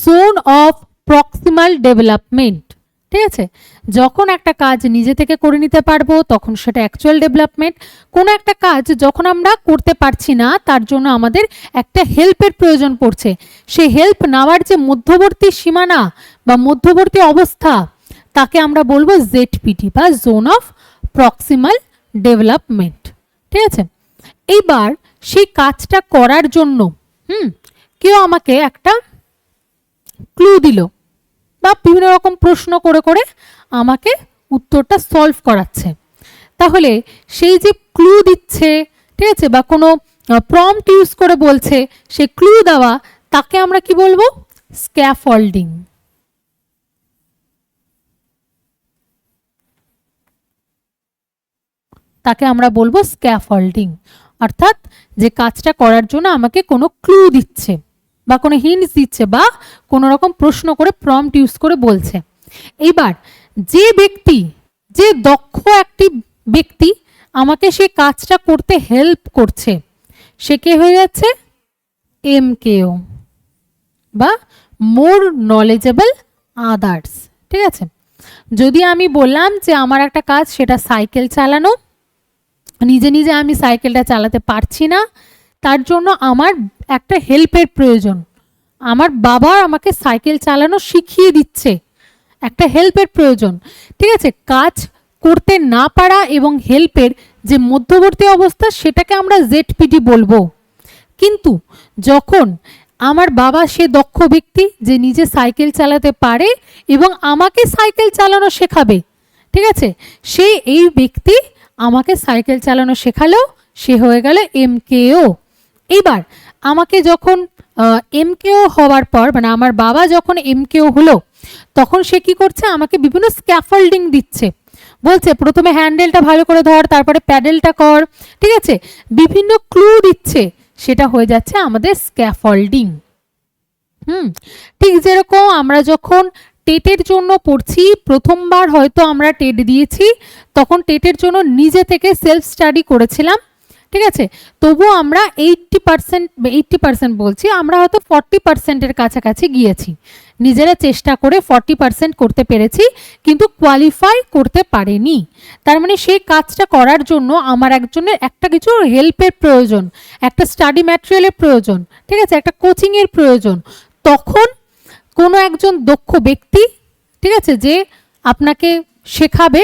জোন অফ প্রক্সিমাল ডেভেলপমেন্ট। ঠিক আছে, যখন একটা কাজ নিজে থেকে করে নিতে পারবো তখন সেটা অ্যাকচুয়াল ডেভেলপমেন্ট। কোনো একটা কাজ যখন আমরা করতে পারছি না, তার জন্য আমাদের একটা হেল্পের প্রয়োজন পড়ছে, সেই হেল্প নেওয়ার যে মধ্যবর্তী সীমানা বা মধ্যবর্তী অবস্থা, তাকে আমরা বলবো জেডপিডি বা জোন অফ প্রক্সিমাল ডেভেলপমেন্ট। ঠিক আছে, এইবার সেই কাজটা করার জন্য কেউ আমাকে একটা ক্লু দিল বা বিভিন্ন রকম প্রশ্ন করে করে আমাকে উত্তরটা সলভ করাচ্ছে। তাহলে সেই যে ক্লু দিচ্ছে, ঠিক আছে, বা কোনো প্রম্পট ইউজ করে বলছে, সে ক্লু দেওয়া, তাকে আমরা কি বলবো, স্ক্যাফোল্ডিং। তাকে আমরা বলবো স্ক্যাফোল্ডিং, অর্থাৎ যে কাজটা করার জন্য আমাকে কোনো ক্লু দিচ্ছে বা কোনো হিন্টস দিচ্ছে বা কোনো রকম প্রশ্ন করে প্রম্পট ইউজ করে বলছে। এইবার যে ব্যক্তি, যে দক্ষ একটি ব্যক্তি আমাকে সেই কাজটা করতে হেল্প করছে, সে কে হয়ে যাচ্ছে, এমকেও বা মোর নলেজেবল আদার্স। ঠিক আছে, যদি আমি বললাম যে আমার একটা কাজ, সেটা সাইকেল চালানো, নিজে নিজে আমি সাইকেলটা চালাতে পারছি না, তার জন্য আমার একটা হেল্পের প্রয়োজন, আমার বাবা আমাকে সাইকেল চালানো শিখিয়ে দিচ্ছে, একটা হেল্পের প্রয়োজন। ঠিক আছে, কাজ করতে না পারা এবং হেল্পের যে মধ্যবর্তী অবস্থা, সেটাকে আমরা জেডপিডি বলবো। কিন্তু যখন আমার বাবা সে দক্ষ ব্যক্তি যে নিজে সাইকেল চালাতে পারে এবং আমাকে সাইকেল চালানো শেখাবে, ঠিক আছে, সে এই ব্যক্তি আমাকে সাইকেল চালানো শেখালো, সে হয়ে গেল এমকেও। এবার আমাকে যখন এমকেও হওয়ার পর, মানে আমার বাবা যখন এমকেও হলো, তখন সে কি করছে, আমাকে বিভিন্ন স্ক্যাফোল্ডিং দিচ্ছে, বলছে প্রথমে হ্যান্ডেলটা ভালো করে ধর, তারপরে প্যাডেলটা কর, ঠিক আছে, বিভিন্ন ক্লু দিচ্ছে, সেটা হয়ে যাচ্ছে আমাদের স্ক্যাফোল্ডিং। ঠিক যেরকম আমরা যখন টেটের জন্য পড়ছি, প্রথমবার হয়তো আমরা টেট দিয়েছি, তখন টেটের জন্য নিজে থেকে সেলফ স্টাডি করেছিলাম, ঠিক আছে, তবুও আমরা 80% বলছি, আমরা হয়তো 40%-এর কাছাকাছি গিয়েছি, নিজেরা চেষ্টা করে 40% করতে পেরেছি, কিন্তু কোয়ালিফাই করতে পারেনি। তার মানে সেই কাজটা করার জন্য আমার একজনের একটা কিছু হেল্পের প্রয়োজন, একটা স্টাডি ম্যাটেরিয়ালের প্রয়োজন, ঠিক আছে, একটা কোচিংয়ের প্রয়োজন। তখন কোনো একজন দক্ষ ব্যক্তি, ঠিক আছে, যে আপনাকে শেখাবে,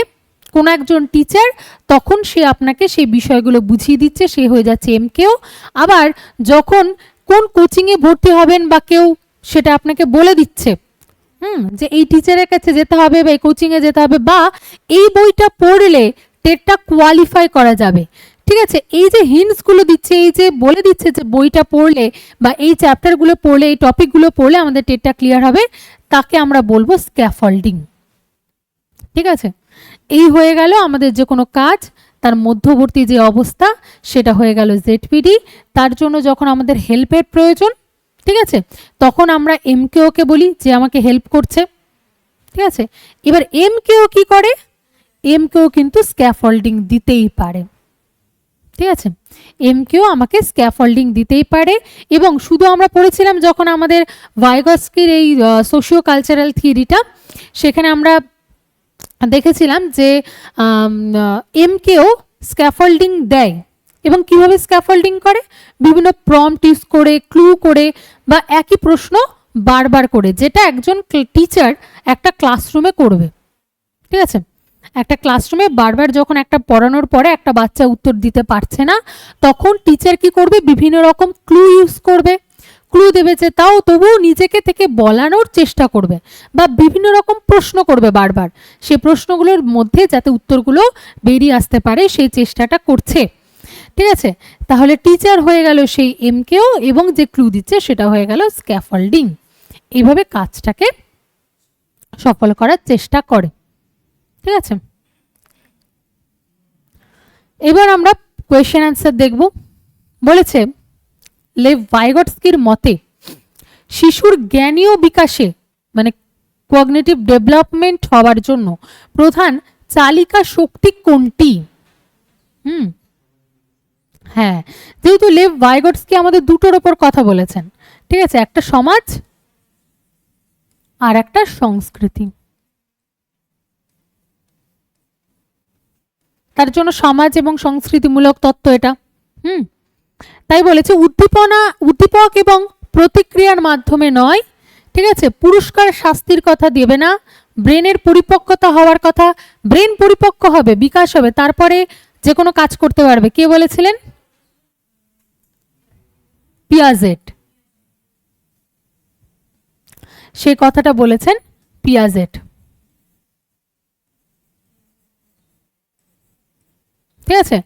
কোনো একজন টিচার, তখন সে আপনাকে সেই বিষয়গুলো বুঝিয়ে দিচ্ছে, সে হয়ে যাচ্ছে এমকেও। আবার যখন কোন কোচিংয়ে ভর্তি হবেন বা কেউ সেটা আপনাকে বলে দিচ্ছে, যে এই টিচারের কাছে যেতে হবে বা এই কোচিংয়ে যেতে হবে, বা এই বইটা পড়লে টেটটা কোয়ালিফাই করা যাবে, ঠিক আছে, এই যে হিন্টসগুলো দিচ্ছে, এই যে বলে দিচ্ছে যে বইটা পড়লে বা এই চ্যাপ্টারগুলো পড়লে, এই টপিকগুলো পড়লে আমাদের টেটটা ক্লিয়ার হবে, তাকে আমরা বলবো স্ক্যাফোল্ডিং। ঠিক আছে, এই হয়ে গেল আমাদের যে কোনো কাজ তার মধ্যবর্তী যে অবস্থা, সেটা হয়ে গেল জেডপিডি। তার জন্য যখন আমাদের হেল্পের প্রয়োজন, ঠিক আছে, তখন আমরা এমকেওকে বলি যে আমাকে হেল্প করছে। ঠিক আছে, এবার এমকেও কি করে, এমকেও কিন্তু স্ক্যাফোল্ডিং দিতেই পারে। ঠিক আছে, এমকেও আমাকে স্ক্যাফোল্ডিং দিতেই পারে। এবং শুধু আমরা পড়েছিলাম যখন আমাদের ভাইগস্কির এই সোশিও কালচারাল থিওরিটা, সেখানে আমরা দেখেছিলাম যে এমকেও স্ক্যাফোল্ডিং দেয়, এবং কিভাবে স্ক্যাফোল্ডিং করে, বিভিন্ন প্রম্পট ইউজ করে, ক্লু করে, বা একই প্রশ্ন বারবার করে, যেটা একজন টিচার একটা ক্লাসরুমে করবে। ঠিক আছে, একটা ক্লাসরুমে বারবার যখন একটা পড়ানোর পরে একটা বাচ্চা উত্তর দিতে পারছে না, তখন টিচার কি করবে, বিভিন্ন রকম ক্লু ইউজ করবে, ক্লু দেবে যে তাও তবুও নিজেকে থেকে বলানোর চেষ্টা করবে বা বিভিন্ন রকম প্রশ্ন করবে বারবার, সেই প্রশ্নগুলোর মধ্যে যাতে উত্তরগুলো বেরিয়ে আসতে পারে সেই চেষ্টাটা করছে। ঠিক আছে, তাহলে টিচার হয়ে গেল সেই এমকেও এবং যে ক্লু দিচ্ছে সেটা হয়ে গেল স্ক্যাফোল্ডিং। এইভাবে কাজটাকে সফল করার চেষ্টা করে। ঠিক আছে, এবার আমরা কোয়েশ্চেন অ্যান্সার দেখব। বলেছে লেভ ভাইগটস্কির মতে শিশুর জ্ঞানীয় বিকাশে মানে কগনিটিভ ডেভেলপমেন্ট হওয়ার জন্য প্রধান চালিকা শক্তি কোনটি? হ্যাঁ, যেহেতু লেভ ভাইগটস্কি আমাদের দুটোর ওপর কথা বলেছেন, ঠিক আছে, একটা সমাজ আর একটা সংস্কৃতি। তার জন্য সমাজ এবং সংস্কৃতিমূলক তত্ত্ব এটা। তাই বলেছে উদ্দীপক এবং প্রতিক্রিয়ার মাধ্যমে নয়, ঠিক আছে, পুরস্কার শাস্তির কথা দেবে না, ব্রেনের পরিপক্কতা হওয়ার কথা, ব্রেন পরিপক্ক হবে, বিকাশ হবে, তারপরে যে কোনো কাজ করতে পারবে। কে বলেছিলেন? পিয়াজেট, সেই কথাটা বলেছেন পিয়াজেট। ঠিক আছে,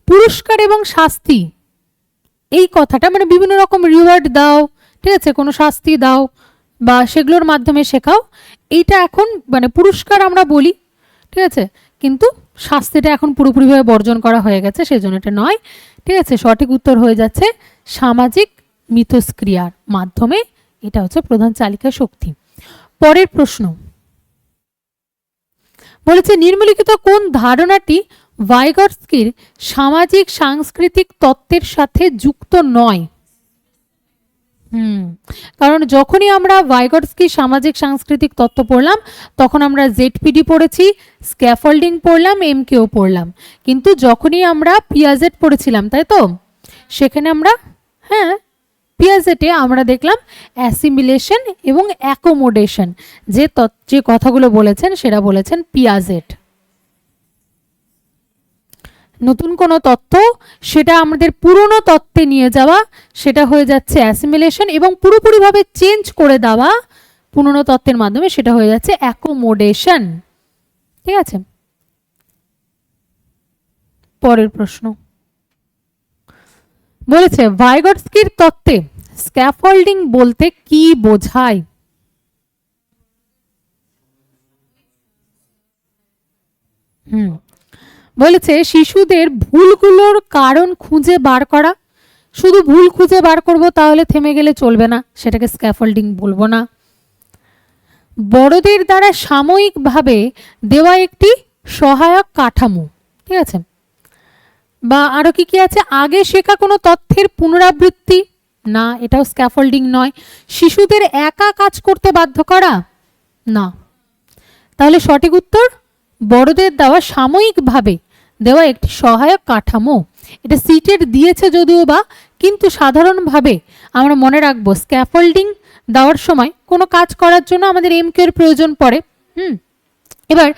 পুরস্কার এবং শাস্তি এই কথাটা মানে বিভিন্ন রকম রিওয়ার্ড দাও, ঠিক আছে, কোনো শাস্তি দাও বা সেগুলোর মাধ্যমে শেখাও, এইটা এখন মানে পুরস্কার আমরা বলি, ঠিক আছে, কিন্তু শাস্তিটা এখন পুরোপুরিভাবে বর্জন করা হয়ে গেছে, সেই জন্য এটা নয়। ঠিক আছে, সঠিক উত্তর হয়ে যাচ্ছে সামাজিক মিথস্ক্রিয়ার মাধ্যমে, এটা হচ্ছে প্রধান চালিকা শক্তি। পরের প্রশ্ন বলেছে নিম্নলিখিত কোন ধারণাটি ভাইগটস্কির সামাজিক সাংস্কৃতিক তত্ত্বের সাথে যুক্ত নয়? কারণ যখনই আমরা ভাইগটস্কির সামাজিক সাংস্কৃতিক তত্ত্ব পড়লাম তখন আমরা জেডপিডি পড়েছি, স্ক্যাফোল্ডিং পড়লাম, এমকেও পড়লাম, কিন্তু যখনই আমরা পিয়াজেট পড়েছিলাম, তাই তো, সেখানে আমরা পিয়াজেটে আমরা দেখলাম অ্যাসিমিলেশন এবং অ্যাকোমোডেশন, যে কথাগুলো বলেছেন সেটা বলেছেন পিয়াজেট। নতুন কোনো তত্ত্ব সেটা আমাদের পুরনো তত্ত্বে নিয়ে যাওয়া, সেটা হয়ে যাচ্ছে অ্যাসিমিলেশন, এবং পুরোপুরিভাবে চেঞ্জ করে দেওয়া পুরনো তত্ত্বের মাধ্যমে, সেটা হয়ে যাচ্ছে অ্যাকোমোডেশন। ঠিক আছে, পরের প্রশ্ন বলেছে ভাইগটস্কির তত্ত্বে স্ক্যাফোল্ডিং বলতে কি বোঝায়? বলেছে শিশুদের ভুলগুলোর কারণ খুঁজে বার করা। শুধু ভুল খুঁজে বার করব তাহলে থেমে গেলে চলবে না, সেটাকে স্ক্যাফোল্ডিং বলবো না। বড়দের দ্বারা সাময়িকভাবে দেওয়া একটি সহায়ক কাঠামো, ঠিক আছে, বা আরো কি কি আছে, আগে শেখা কোনো তথ্যের পুনরাবৃত্তি না, এটাও স্ক্যাফোল্ডিং নয়। শিশুদের একা কাজ করতে বাধ্য করা না। তাহলে সঠিক উত্তর বড়দের দেওয়া সাময়িকভাবে দেওয়া একটি সহায়ক কাঠামো। এটা সিটের দিয়েছে যদিও বা, কিন্তু সাধারণভাবে আমরা মনে রাখবো স্ক্যাফোল্ডিং দেওয়ার সময় কোনো কাজ করার জন্য আমাদের এমকিউ এর প্রয়োজন পড়ে। এবার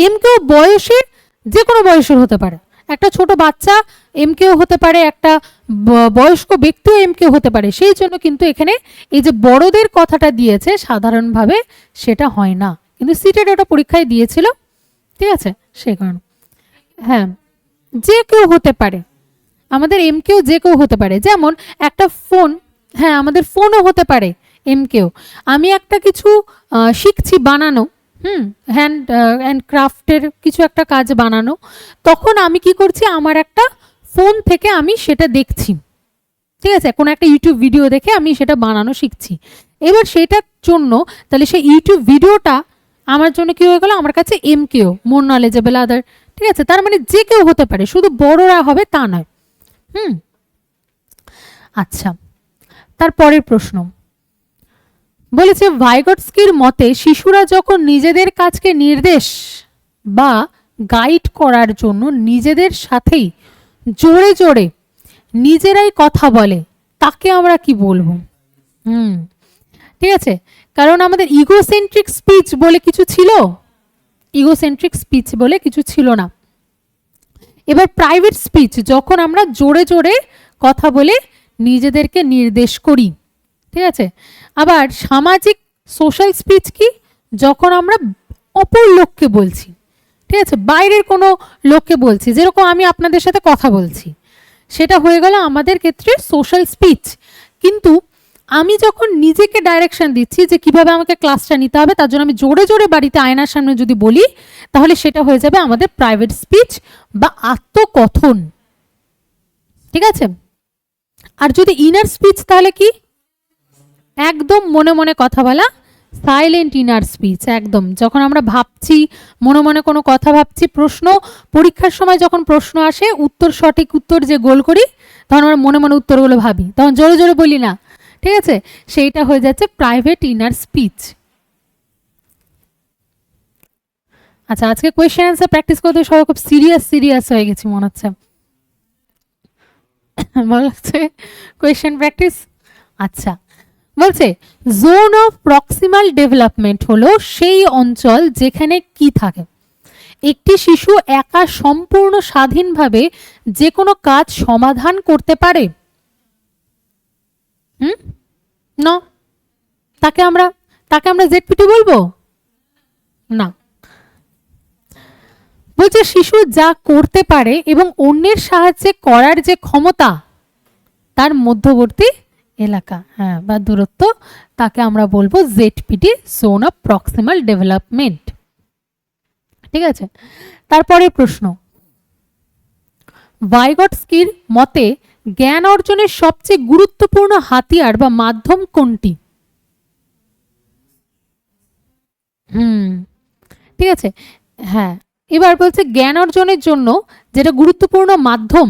এমকিউ বয়সের যে কোনো বয়সের হতে পারে, একটা ছোট বাচ্চা এমকিউ হতে পারে, একটা বয়স্ক ব্যক্তিও এমকিউ হতে পারে, সেই জন্য কিন্তু এখানে এই যে বড়দের কথাটা দিয়েছে সাধারণভাবে সেটা হয় না, কিন্তু সিটের একটা পরীক্ষায় দিয়েছিল, ঠিক আছে, সেই কারণে। হ্যাঁ, যে কেউ হতে পারে, আমাদের এমকিউ যে কেউ হতে পারে, যেমন একটা ফোন, হ্যাঁ আমাদের ফোনও হতে পারে এমকিউ। আমি একটা কিছু শিখছি বানানো, হ্যান্ড ক্রাফটের কিছু একটা কাজ বানানো, তখন আমি কি করছি, আমার একটা ফোন থেকে আমি সেটা দেখছি, ঠিক আছে, কোনো একটা ইউটিউব ভিডিও দেখে আমি সেটা বানানো শিখছি। এবার সেটার জন্য তাহলে সেই ইউটিউব ভিডিওটা আমার জন্য কি হয়ে গেল, আমার কাছে এমকিউ, মোর নলেজেবল আদার, ঠিক আছে, তার মানে যে কেউ হতে পারে, শুধু বড়রা হবে তা নয়। আচ্ছা, তারপরের প্রশ্ন বলেছে ভাইগটস্কির মতে শিশুরা যখন নিজেদের কাজকে নির্দেশ বা গাইড করার জন্য নিজেদের সাথেই জোরে জোরে নিজেরাই কথা বলে তাকে আমরা কি বলবো? ঠিক আছে, কারণ আমাদের ইগোসেন্ট্রিক স্পিচ বলে কিছু ছিল, ইগোসেন্ট্রিক স্পিচ বলে কিছু ছিল না। এবার প্রাইভেট স্পিচ, যখন আমরা জোরে জোরে কথা বলে নিজেদেরকে নির্দেশ করি, ঠিক আছে। আবার সামাজিক সোশ্যাল স্পিচ কি, যখন আমরা অপর লোককে বলছি, ঠিক আছে, বাইরের কোনো লোককে বলছি, যেরকম আমি আপনাদের সাথে কথা বলছি, সেটা হয়ে গেল আমাদের ক্ষেত্রে সোশ্যাল স্পিচ। কিন্তু আমি যখন নিজেকে ডাইরেকশন দিচ্ছি যে কিভাবে আমাকে ক্লাসটা নিতে হবে, তার জন্য আমি জোরে জোরে বাড়িতে আয়নার সামনে যদি বলি, তাহলে সেটা হয়ে যাবে আমাদের প্রাইভেট স্পিচ বা আত্মকথন, ঠিক আছে। আর যদি ইনার স্পিচ, তাহলে কি, একদম মনে মনে কথা বলা, সাইলেন্ট ইনার স্পিচ। একদম যখন আমরা ভাবছি, মনে মনে কোনো কথা ভাবছি, প্রশ্ন পরীক্ষার সময় যখন প্রশ্ন আসে, উত্তর সঠিক উত্তর যে গোল করি, তখন আমরা মনে মনে উত্তরগুলো ভাবি, তখন জোরে জোরে বলি না, ঠিক আছে, সেইটা হয়ে যাচ্ছে প্রাইভেট ইনার স্পিচ। আচ্ছা, আজকে কোয়েশ্চেন অ্যান্সার প্র্যাকটিস করতে সবাই খুব সিরিয়াস হয়ে গেছি মনে হচ্ছে, বলছে কোয়েশ্চেন প্র্যাকটিস। আচ্ছা, বলছে জোন অফ প্রক্সিমাল ডেভেলপমেন্ট হলো সেই অঞ্চল যেখানে কি থাকে, একটি শিশু একা সম্পূর্ণ স্বাধীনভাবে যে কোনো কাজ সমাধান করতে পারে। না, তাকে আমরা জেডপিটি বলবো না। বলছে শিশু যা করতে পারে এবং অন্যের সাহায্যে করার যে ক্ষমতা, তার মধ্যবর্তী এলাকা, হ্যাঁ, বা দূরত্ব, তাকে আমরা বলবো জেডপিটি, জোন অফ প্রক্সিমাল ডেভেলপমেন্ট, ঠিক আছে। তারপরে প্রশ্ন, ভাইগটস্কির মতে জ্ঞান অর্জনের সবচেয়ে গুরুত্বপূর্ণ হাতিয়ার বা মাধ্যম কোনটি? ঠিক আছে, হ্যাঁ, এবার বলছে জ্ঞান অর্জনের জন্য যেটা গুরুত্বপূর্ণ মাধ্যম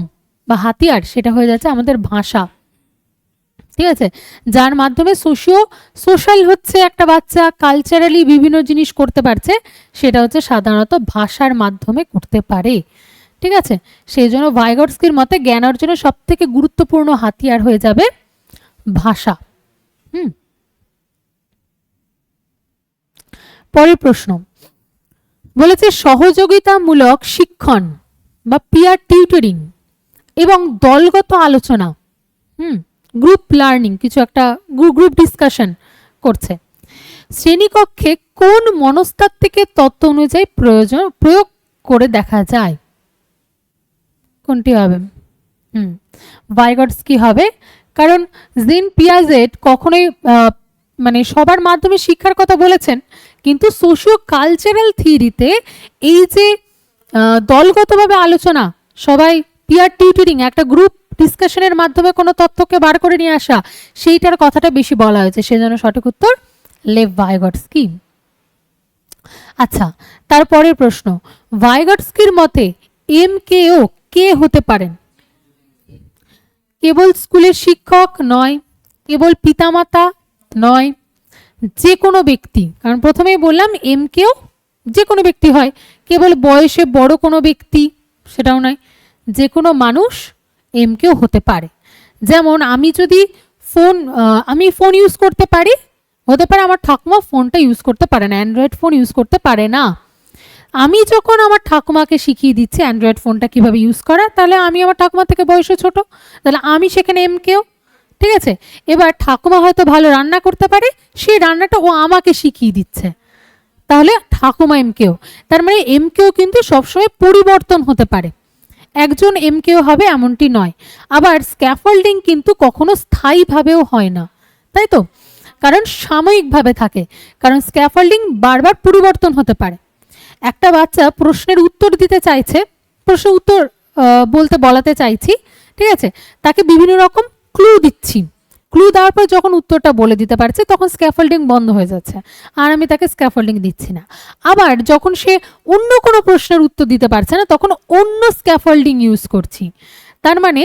বা হাতিয়ার, সেটা হয়ে যাচ্ছে আমাদের ভাষা, ঠিক আছে, যার মাধ্যমে সোশ্যাল হচ্ছে একটা বাচ্চা কালচারালি বিভিন্ন জিনিস করতে পারছে, সেটা হচ্ছে সাধারণত ভাষার মাধ্যমে করতে পারে, ঠিক আছে। সেই জন্য ভাইগটস্কির মতে জ্ঞান অর্জনের সব থেকে গুরুত্বপূর্ণ হাতিয়ার হয়ে যাবে ভাষা। পরের প্রশ্ন বলেছে সহযোগিতামূলক শিক্ষণ বা পিয়ার টিউটরিং এবং দলগত আলোচনা, গ্রুপ লার্নিং, কিছু একটা গ্রুপ ডিসকাশন করছে, শ্রেণীকক্ষে কোন মনস্তাত্ত্বিকের তত্ত্ব অনুযায়ী প্রয়োগ করে দেখা যায়? কোনটি হবে? ভাইগটস্কি হবে, কারণ জিন পিয়াজেট কখনোই মানে সবার মাধ্যমে শিক্ষার কথা বলেছেন, কিন্তু সোশিও কালচারাল থিওরিতে এই যে দলগতভাবে আলোচনা, সবাই পিয়ার টিউটরিং, একটা গ্রুপ ডিসকাশনের মাধ্যমে কোনো তথ্যকে বার করে নিয়ে আসা, সেইটার কথাটা বেশি বলা হয়েছে, সেজন্য সঠিক উত্তর লেভ ভাইগটস্কি। আচ্ছা, তারপরের প্রশ্ন, ভাইগটস্কির মতে এমকেও কে হতে পারেন? কেবল স্কুলের শিক্ষক নয়, কেবল পিতামাতা নয়, যে কোনো ব্যক্তি, কারণ প্রথমেই বললাম এমকেও যে কোনো ব্যক্তি হয়, কেবল বয়সে বড় কোনো ব্যক্তি সেটাও নয়, যে কোনো মানুষ এমকেও হতে পারে। যেমন আমি যদি আমি ফোন ইউজ করতে পারি, হতে পারে আমার ঠাকুমা ফোনটা ইউজ করতে পারে না, অ্যান্ড্রয়েড ফোন ইউজ করতে পারে না, আমি যখন আমার ঠাকুমাকে শিখিয়ে দিচ্ছি অ্যান্ড্রয়েড ফোনটা কিভাবে ইউজ করা, তাহলে আমি আমার ঠাকুমা থেকে বয়সে ছোট, তাহলে আমি সেখানে এমকেও, ঠিক আছে। এবার ঠাকুমা হয়তো ভালো রান্না করতে পারে, সেই রান্নাটা ও আমাকে শিখিয়ে দিচ্ছে, তাহলে ঠাকুমা এমকেও। তার মানে এমকেও কিন্তু সবসময় পরিবর্তন হতে পারে, একজন এমকেও হবে এমনটি নয়। আবার স্ক্যাফোল্ডিং কিন্তু কখনো স্থায়ীভাবেও হয় না, তাই তো, কারণ সাময়িকভাবে থাকে, কারণ স্ক্যাফোল্ডিং বারবার পরিবর্তন হতে পারে। একটা বাচ্চা প্রশ্নের উত্তর দিতে চাইছে, প্রশ্ন উত্তর বলাতে চাইছি, ঠিক আছে, তাকে বিভিন্ন রকম ক্লু দিচ্ছি, ক্লু দেওয়ার পর যখন উত্তরটা বলে দিতে পারছে, তখন স্ক্যাফোল্ডিং বন্ধ হয়ে যাচ্ছে, আর আমি তাকে স্ক্যাফোল্ডিং দিচ্ছি না। আবার যখন সে অন্য কোনো প্রশ্নের উত্তর দিতে পারছে না, তখন অন্য স্ক্যাফোল্ডিং ইউজ করছি। তার মানে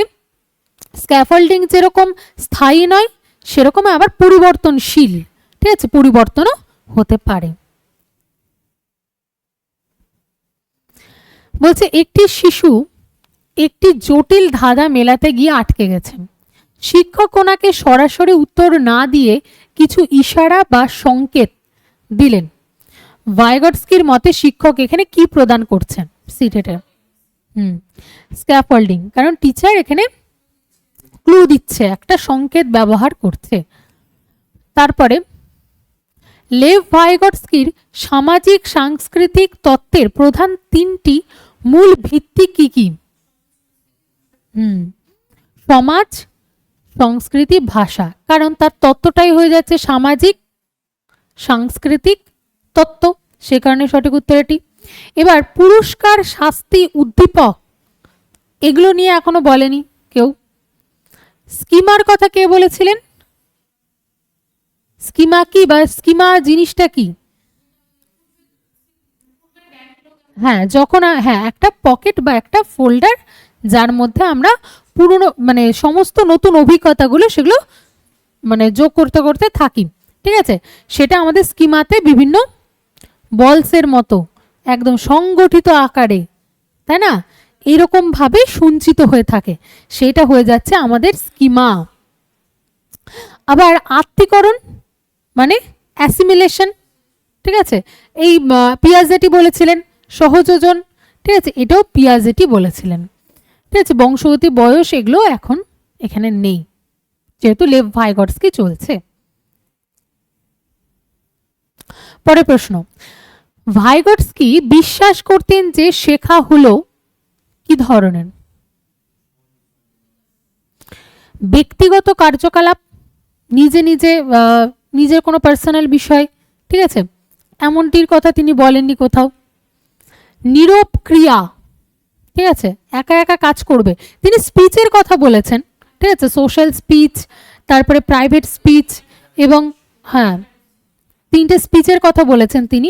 স্ক্যাফোল্ডিং যেরকম স্থায়ী নয়, সেরকম আবার পরিবর্তনশীল, ঠিক আছে, পরিবর্তনও হতে পারে। বলছে একটি শিশু একটি জটিল ধাঁধা মেলাতে গিয়ে আটকে গেছে, শিক্ষক ওনাকে সরাসরি উত্তর না দিয়ে কিছু ইশারা বা সংকেত দিলেন, ভাইগটস্কির মতে শিক্ষক এখানে কি প্রদান করছেন? সিটেটে স্ক্যাফোল্ডিং, কারণ টিচার এখানে ক্লু দিচ্ছে, একটা সংকেত ব্যবহার করছে। তারপরে লেভ ভাইগটস্কির সামাজিক সাংস্কৃতিক তত্ত্বের প্রধান তিনটি মূল ভিত্তি কি কি? সমাজ, সংস্কৃতি, ভাষা, কারণ তার তত্ত্বটাই হয়ে যাচ্ছে সামাজিক সাংস্কৃতিক তত্ত্ব, সে কারণে সঠিক উত্তর এটি। এবার পুরস্কার, শাস্তি, উদ্দীপক এগুলো নিয়ে এখনো বলেনি কেউ। স্কিমার কথা কে বলেছিলেন? স্কিমা কি বা স্কিমা জিনিসটা কি? হ্যাঁ, যখন একটা পকেট বা একটা ফোল্ডার যার মধ্যে আমরা পুরনো মানে সমস্ত নতুন অভিজ্ঞতাগুলো সেগুলো মানে যোগ করতে করতে থাকি, ঠিক আছে? সেটা আমাদের স্কিমাতে বিভিন্ন বলসের মতো একদম সংগঠিত আকারে, তাই না, এরকম ভাবে সঞ্চিত হয়ে থাকে, সেটা হয়ে যাচ্ছে আমাদের স্কিমা। আবার আত্মীকরণ মানে অ্যাসিমিলেশন, ঠিক আছে, এই পিয়াজেটি বলেছিলেন সহযোজন, ঠিক আছে, এটাও পিয়াজেটি বলেছিলেন, ঠিক আছে। বংশগতি, বয়স এগুলো এখন এখানে নেই যেহেতু লেভ ভাইগটস্কি চলছে। পরের প্রশ্ন, ভাইগটস্কি বিশ্বাস করতেন যে শেখা হলো কি ধরনের? ব্যক্তিগত কার্যকলাপ, নিজে নিজে নিজের কোনো পার্সোনাল বিষয়, ঠিক আছে, এমনটির কথা তিনি বলেননি কোথাও। নীরব ক্রিয়া, ঠিক আছে, একা একা কাজ করবে, তিনি স্পিচের কথা বলেছেন, ঠিক আছে, সোশ্যাল স্পিচ, তারপরে প্রাইভেট স্পিচ, এবং হ্যাঁ তিনটে স্পিচের কথা বলেছেন তিনি,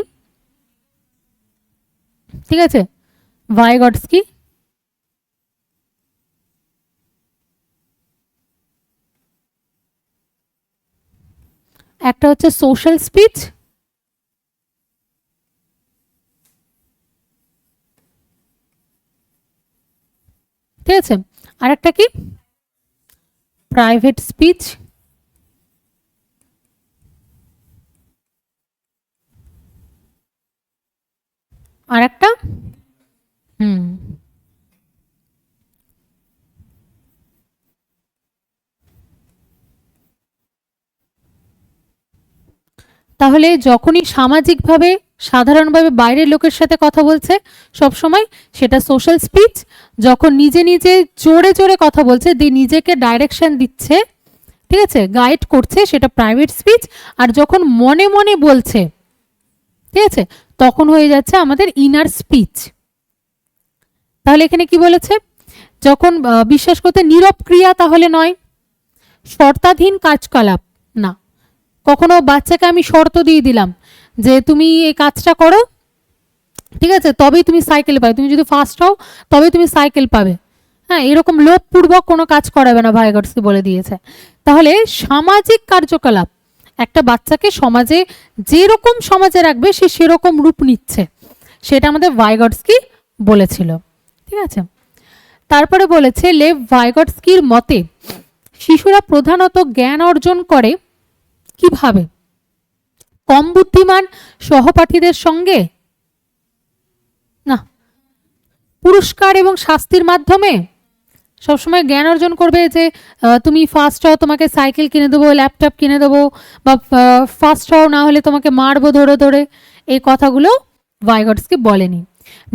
ঠিক আছে, ভাইগটস্কি। একটা হচ্ছে সোশ্যাল স্পিচ, ঠিক আছে, আর একটা কি প্রাইভেট স্পিচ, আর একটা তাহলে যখনই সামাজিকভাবে সাধারণভাবে বাইরের লোকের সাথে কথা বলছে সব সময় সেটা সোশ্যাল স্পিচ, যখন নিজে নিজে জোরে জোরে কথা বলছে, নিজেকে ডাইরেকশন দিচ্ছে, ঠিক আছে, গাইড করছে, সেটা প্রাইভেট স্পিচ, আর যখন মনে মনে বলছে, ঠিক আছে, তখন হয়ে যাচ্ছে আমাদের ইনার স্পিচ। তাহলে এখানে কি বলেছে? যখন বিশ্বাস করতে নীরব ক্রিয়া তাহলে নয়, শর্তাধীন কাজকলাপ না, কখনো বাচ্চাকে আমি শর্ত দিয়ে দিলাম যে তুমি এই কাজটা করো, ঠিক আছে, তবেই তুমি সাইকেল পাবে, তুমি যদি ফার্স্ট হও তবে তুমি সাইকেল পাবে, হ্যাঁ, এরকম লোভপূর্বক কোনো কাজ করাবে না, ভাইগটস্কি বলে দিয়েছে। তাহলে সামাজিক কার্যকলাপ একটা বাচ্চাকে সমাজে যেরকম সমাজে রাখবে সে সেরকম রূপ নিচ্ছে, সেটা আমাদের ভাইগটস্কি বলেছিল, ঠিক আছে। তারপরে বলেছে লেভ ভাইগটস্কির মতে শিশুরা প্রধানত জ্ঞান অর্জন করে কিভাবে? কম বুদ্ধিমান সহপাঠীদের সঙ্গে না, পুরস্কার এবং শাস্তির মাধ্যমে সবসময় জ্ঞান অর্জন করবে যে তুমি ফার্স্ট হও তোমাকে সাইকেল কিনে দেবো, ল্যাপটপ কিনে দেবো, বা ফার্স্ট হও না হলে তোমাকে মারবো ধরে ধরে, এই কথাগুলো ভাইগটস্কি বলেনি।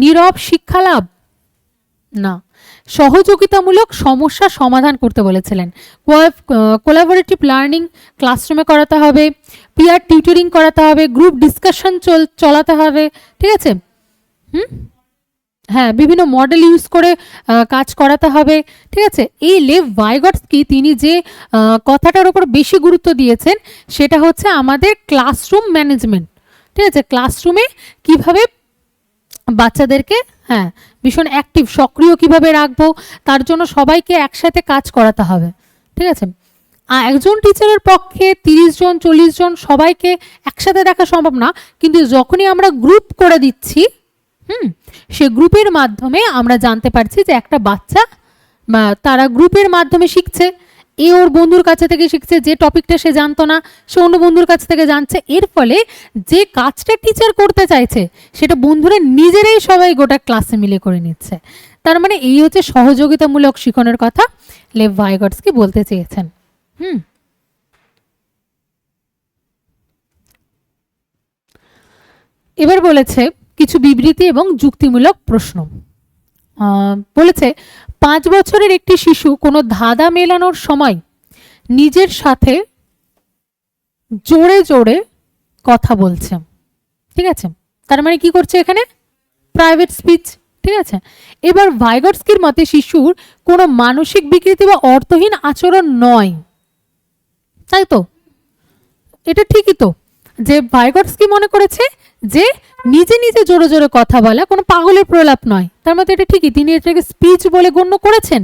নীরব শিক্ষা লাভ না, সহযোগিতামূলক সমস্যা সমাধান করতে বলেছিলেন, কোলাবোরেটিভ লার্নিং ক্লাসরুমে করাতে হবে, পিয়ার টিউটরিং করাতে হবে, গ্রুপ ডিসকাশন চলাতে হবে, ঠিক আছে, হ্যাঁ, বিভিন্ন মডেল ইউজ করে কাজ করাতে হবে, ঠিক আছে। এই লেভ ভাইগটস্কি তিনি যে কথাটার উপর বেশি গুরুত্ব দিয়েছেন সেটা হচ্ছে আমাদের ক্লাসরুম ম্যানেজমেন্ট, ঠিক আছে, ক্লাসরুমে কিভাবে বাচ্চাদেরকে হ্যাঁ ভীষণ অ্যাক্টিভ সক্রিয় কিভাবে রাখবো, তার জন্য সবাইকে একসাথে কাজ করাতে হবে, ঠিক আছে। একজন টিচারের পক্ষে 30 জন 40 জন সবাইকে একসাথে দেখা সম্ভব না, কিন্তু যখনই আমরা গ্রুপ করে দিচ্ছি সে গ্রুপের মাধ্যমে আমরা জানতে পারছি যে একটা বাচ্চা তারা গ্রুপের মাধ্যমে শিখছে, এ ওর বন্ধুর কাছে থেকে শিখছে, যে টপিকটা সে জানতো না সে অন্য বন্ধুর কাছ থেকে জানছে, এর ফলে যে কাজটা টিচার করতে চাইছে সেটা বন্ধুরা নিজেরাই সবাই গোটা ক্লাসে মিলে করে নিচ্ছে। তার মানে এই হচ্ছে সহযোগিতামূলক শিক্ষণের কথা লেভ ভাইগটস্কি বলতে চেয়েছেন। এবার বলেছে কিছু বিবৃতি এবং যুক্তিমূলক প্রশ্ন। বলেছে 5 বছরের একটি শিশু কোনো ধাঁধা মেলানোর সময় নিজের সাথে জোরে জোরে কথা বলছে, ঠিক আছে, তার মানে কি করছে এখানে? প্রাইভেট স্পিচ, ঠিক আছে। এবার ভাইগটস্কির মতে শিশুর কোনো মানসিক বিকৃতি বা অর্থহীন আচরণ নয়, তাই তো? এটা ঠিকই তো, যে ভাইগটস্কি মনে করেছে যে নিজে নিজে জোরে জোরে কথা বলা কোনো পাগলের প্রলাপ নয়, তার মধ্যে এটা ঠিকই, তিনি এটাকে স্পিচ বলে গণ্য করেছেন।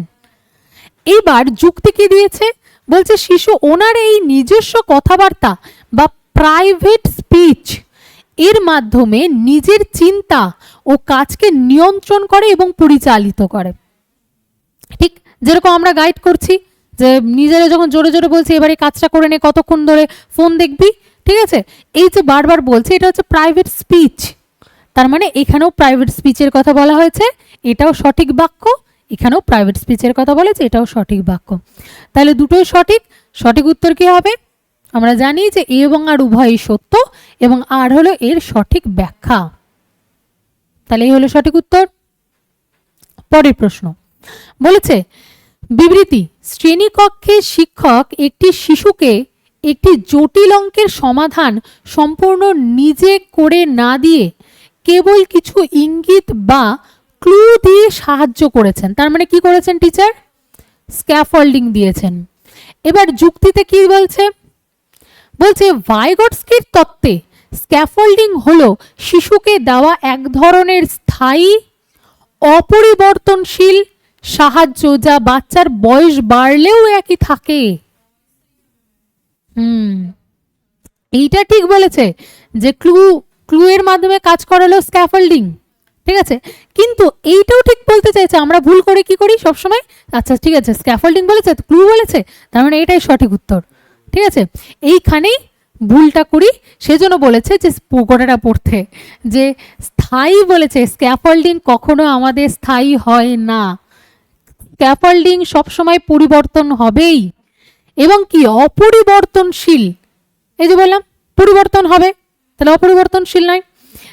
এইবার যুক্তি কি দিয়েছে? বলছে শিশু ওনার এই নিজস্ব কথাবার্তা বা প্রাইভেট স্পিচ এর মাধ্যমে নিজের চিন্তা ও কাজকে নিয়ন্ত্রণ করে এবং পরিচালিত করে। ঠিক যেরকম আমরা গাইড করছি যে নিজেরা যখন জোরে জোরে বলছি এবারে কাজটা করে নে, কতক্ষণ ধরে ফোন দেখবি, ঠিক আছে, এই যে বারবার বলছে এটা হচ্ছে প্রাইভেট স্পিচ। তার মানে এখানেও প্রাইভেট স্পিচের কথা বলা হয়েছে, এটাও সঠিক বাক্য, এখানেও প্রাইভেট স্পিচের কথা বলেছে, এটাও সঠিক বাক্য। তাহলে দুটোই সঠিক। সঠিক উত্তর কি হবে? আমরা জানি যে এ এবং আর উভয়ই সত্য এবং আর হলো এর সঠিক ব্যাখ্যা। তাহলে এই হলো সঠিক উত্তর। পরের প্রশ্ন বলেছে বিবৃতি শ্রেণীকক্ষে শিক্ষক একটি শিশুকে একটি জটিল অঙ্কের সমাধান সম্পূর্ণ নিজে করে না দিয়ে কেবল কিছু ইঙ্গিত বা ক্লু দিয়ে সাহায্য করেছেন। তার মানে কি করেছেন টিচার? স্ক্যাফোল্ডিং দিয়েছেন। এবার যুক্তিতে কি বলছে? বলছে ভাইগটস্কির তত্ত্বে স্ক্যাফোল্ডিং হলো শিশুকে দেওয়া এক ধরনের স্থায়ী অপরিবর্তনশীল সাহায্য যা বাচ্চার বয়স বাড়লেও একই থাকে। এইটা ঠিক বলেছে যে ক্লু এর মাধ্যমে কাজ করালো স্ক্যাফোল্ডিং, ঠিক আছে, কিন্তু এইটাও ঠিক বলতে চাইছে, আমরা ভুল করে কি করি সবসময়, আচ্ছা ঠিক আছে স্ক্যাফোল্ডিং বলেছে ক্লু বলেছে তার মানে এটাই সঠিক উত্তর, ঠিক আছে, এইখানেই ভুলটা করি। সেজন্য বলেছে যে গোটাটা পড়তে যে স্থায়ী বলেছে, স্ক্যাফোল্ডিং কখনো আমাদের স্থায়ী হয় না, স্ক্যাফোল্ডিং সবসময় পরিবর্তন হবেই এবং কি অপরিবর্তনশীল, এই যে বললাম পরিবর্তন হবে, তাহলে অপরিবর্তনশীল নয়।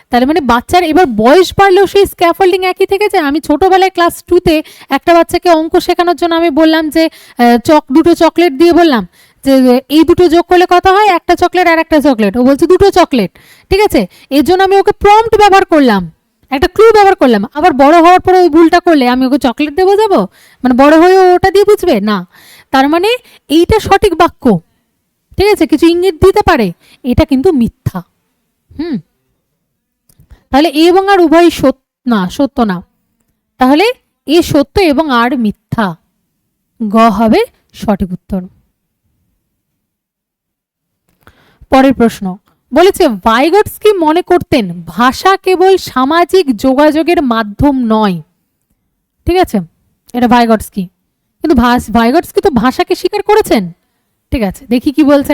তাহলে মানে বাচ্চার এবার বয়স বাড়লেও সেই স্ক্যাফোল্ডিং একই থেকে যায়। আমি ছোটবেলায় ক্লাস 2-তে একটা বাচ্চাকে অঙ্ক শেখানোর জন্য আমি বললাম যে দুটো চকলেট দিয়ে বললাম যে এই দুটো যোগ করলে কত হয়, একটা চকলেট আর একটা চকলেট, ও বলছে দুটো চকলেট, ঠিক আছে, এর জন্য আমি ওকে প্রম্পট ব্যবহার করলাম, একটা ক্লু ব্যবহার করলাম। আবার বড় হওয়ার পরে ওই ভুলটা করলে আমি ওকে চকলেট দেবো যাবো, মানে বড় হয়েও ওটা দিয়ে বুঝবে না। তার মানে এইটা সঠিক বাক্য, ঠিক আছে, কিছু ইঙ্গিত দিতে পারে, এটা কিন্তু মিথ্যা। তাহলে এ এবং আর উভয় সত্য না, তাহলে এ সত্য এবং আর মিথ্যা, গ হবে সঠিক উত্তর। পরের প্রশ্ন বলেছে ভাইগটস্কি মনে করতেন ভাষা কেবল সামাজিক যোগাযোগের মাধ্যম নয়, ঠিক আছে, এটা ভাইগটস্কি, কিন্তু ভাইগটস্কি তো ভাষাকে স্বীকার করেছেন, ঠিক আছে, দেখি কি বলছে।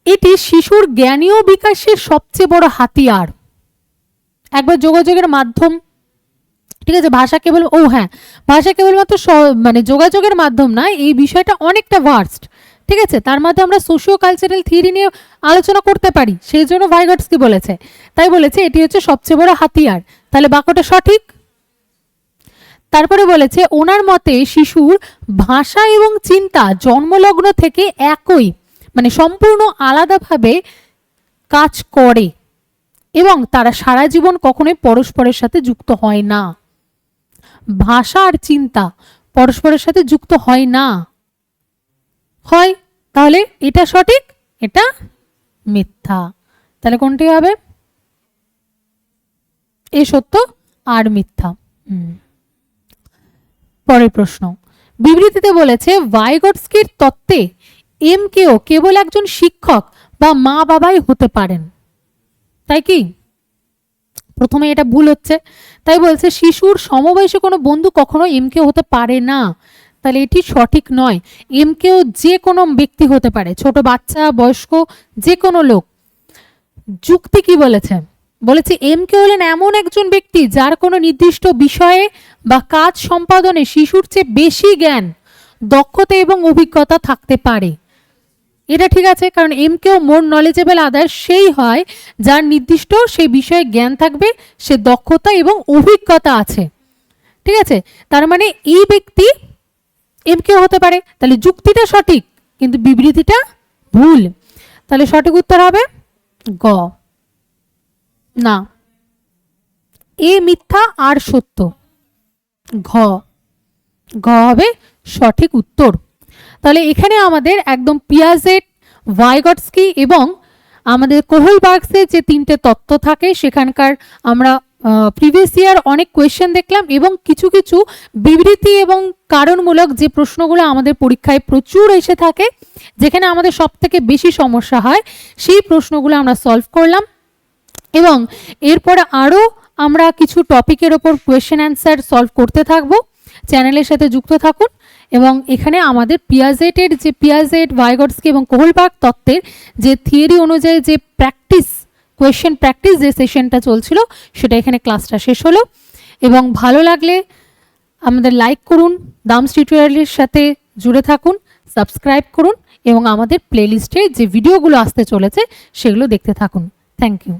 এটি শিশুর জ্ঞানীয় বিকাশের সবচেয়ে বড় হাতিয়ার। একবার যোগাযোগের মাধ্যম, ঠিক আছে, ভাষা কেবল ভাষা কেবলমাত্র মানে যোগাযোগের মাধ্যম না, এই বিষয়টা অনেকটা ভাস্ট, ঠিক আছে, তার মধ্যে আমরা সোশিও কালচারাল থিওরি নিয়ে আলোচনা করতে পারি, সেই জন্য ভাইগটস্কি বলেছে, তাই বলেছে এটি হচ্ছে সবচেয়ে বড় হাতিয়ার, তাহলে বাক্যটা সঠিক। তারপরে বলেছে ওনার মতে শিশুর ভাষা এবং চিন্তা জন্মলগ্ন থেকে একই মানে সম্পূর্ণ আলাদাভাবে কাজ করে এবং তারা সারা জীবন কখনোই পরস্পরের সাথে যুক্ত হয় না। ভাষা আর চিন্তা পরস্পরের সাথে যুক্ত হয় না, হয়, তাহলে এটা সঠিক, এটা মিথ্যা, তাহলে কোনটি হবে? এ সত্য আর মিথ্যা। পরের প্রশ্ন বিবৃতিতে বলেছে ভাইগটস্কির তত্ত্বে এমকেও কেবল একজন শিক্ষক বা মা বাবাই হতে পারেন, তাই কি? প্রথমে এটা ভুল হচ্ছে, তাই বলছে শিশুর সমবয়সী কোনো বন্ধু কখনো এমকেও হতে পারে না, তাহলে এটি সঠিক নয়। এমকেও যে কোনো ব্যক্তি হতে পারে, ছোট বাচ্চা, বয়স্ক, যে কোনো লোক। যুক্তি কি বলেছে? বলেছে এমকে হলেন এমন একজন ব্যক্তি যার কোনো নির্দিষ্ট বিষয়ে বা কাজ সম্পাদনে শিশুর চেয়ে বেশি জ্ঞান, দক্ষতা এবং অভিজ্ঞতা থাকতে পারে। এটা ঠিক আছে, কারণ MQ মোর নলেজেবল আদার্স সেই হয় যার নির্দিষ্ট সেই বিষয়ে জ্ঞান থাকবে, সে দক্ষতা এবং অভিজ্ঞতা আছে। ঠিক আছে, তার মানে এই ব্যক্তি MQ হতে পারে। তাহলে যুক্তিটা সঠিক কিন্তু বিবৃতিটা ভুল। তাহলে সঠিক উত্তর হবে গ। না, এ মিথ্যা আর সত্য, ঘ। ঘ হবে সঠিক উত্তর। তাহলে এখানে আমাদের একদম পিয়াজেট, ভাইগটস্কি এবং আমাদের কোহেলবার্গসের যে তিনটে তত্ত্ব থাকে সেখানকার আমরা প্রিভিয়াস ইয়ার অনেক কোয়েশ্চেন দেখলাম এবং কিছু কিছু বিবৃতি এবং কারণমূলক যে প্রশ্নগুলো আমাদের পরীক্ষায় প্রচুর এসে থাকে, যেখানে আমাদের সব থেকে বেশি সমস্যা হয়, সেই প্রশ্নগুলো আমরা সলভ করলাম। এবং এরপরে আরও আমরা কিছু টপিকের ওপর কোয়েশ্চেন অ্যান্সার সলভ করতে থাকবো। চ্যানেলের সাথে যুক্ত থাকুন। এবং এখানে আমাদের পিয়াজেটের যে পিয়াজেট, ভাইগটস্কি এবং কোহেলবার্গ তত্ত্বের যে থিওরি অনুযায়ী যে প্র্যাকটিস, কোয়েশ্চেন প্র্যাকটিস যে সেশনটা চলছিল, সেটা এখানে ক্লাসটা শেষ হলো। এবং ভালো লাগলে আমাদের লাইক করুন, দামস টিউটোরিয়ালের সাথে জুড়ে থাকুন, সাবস্ক্রাইব করুন এবং আমাদের প্লেলিস্টে যে ভিডিওগুলো আসতে চলেছে সেগুলো দেখতে থাকুন। Thank you.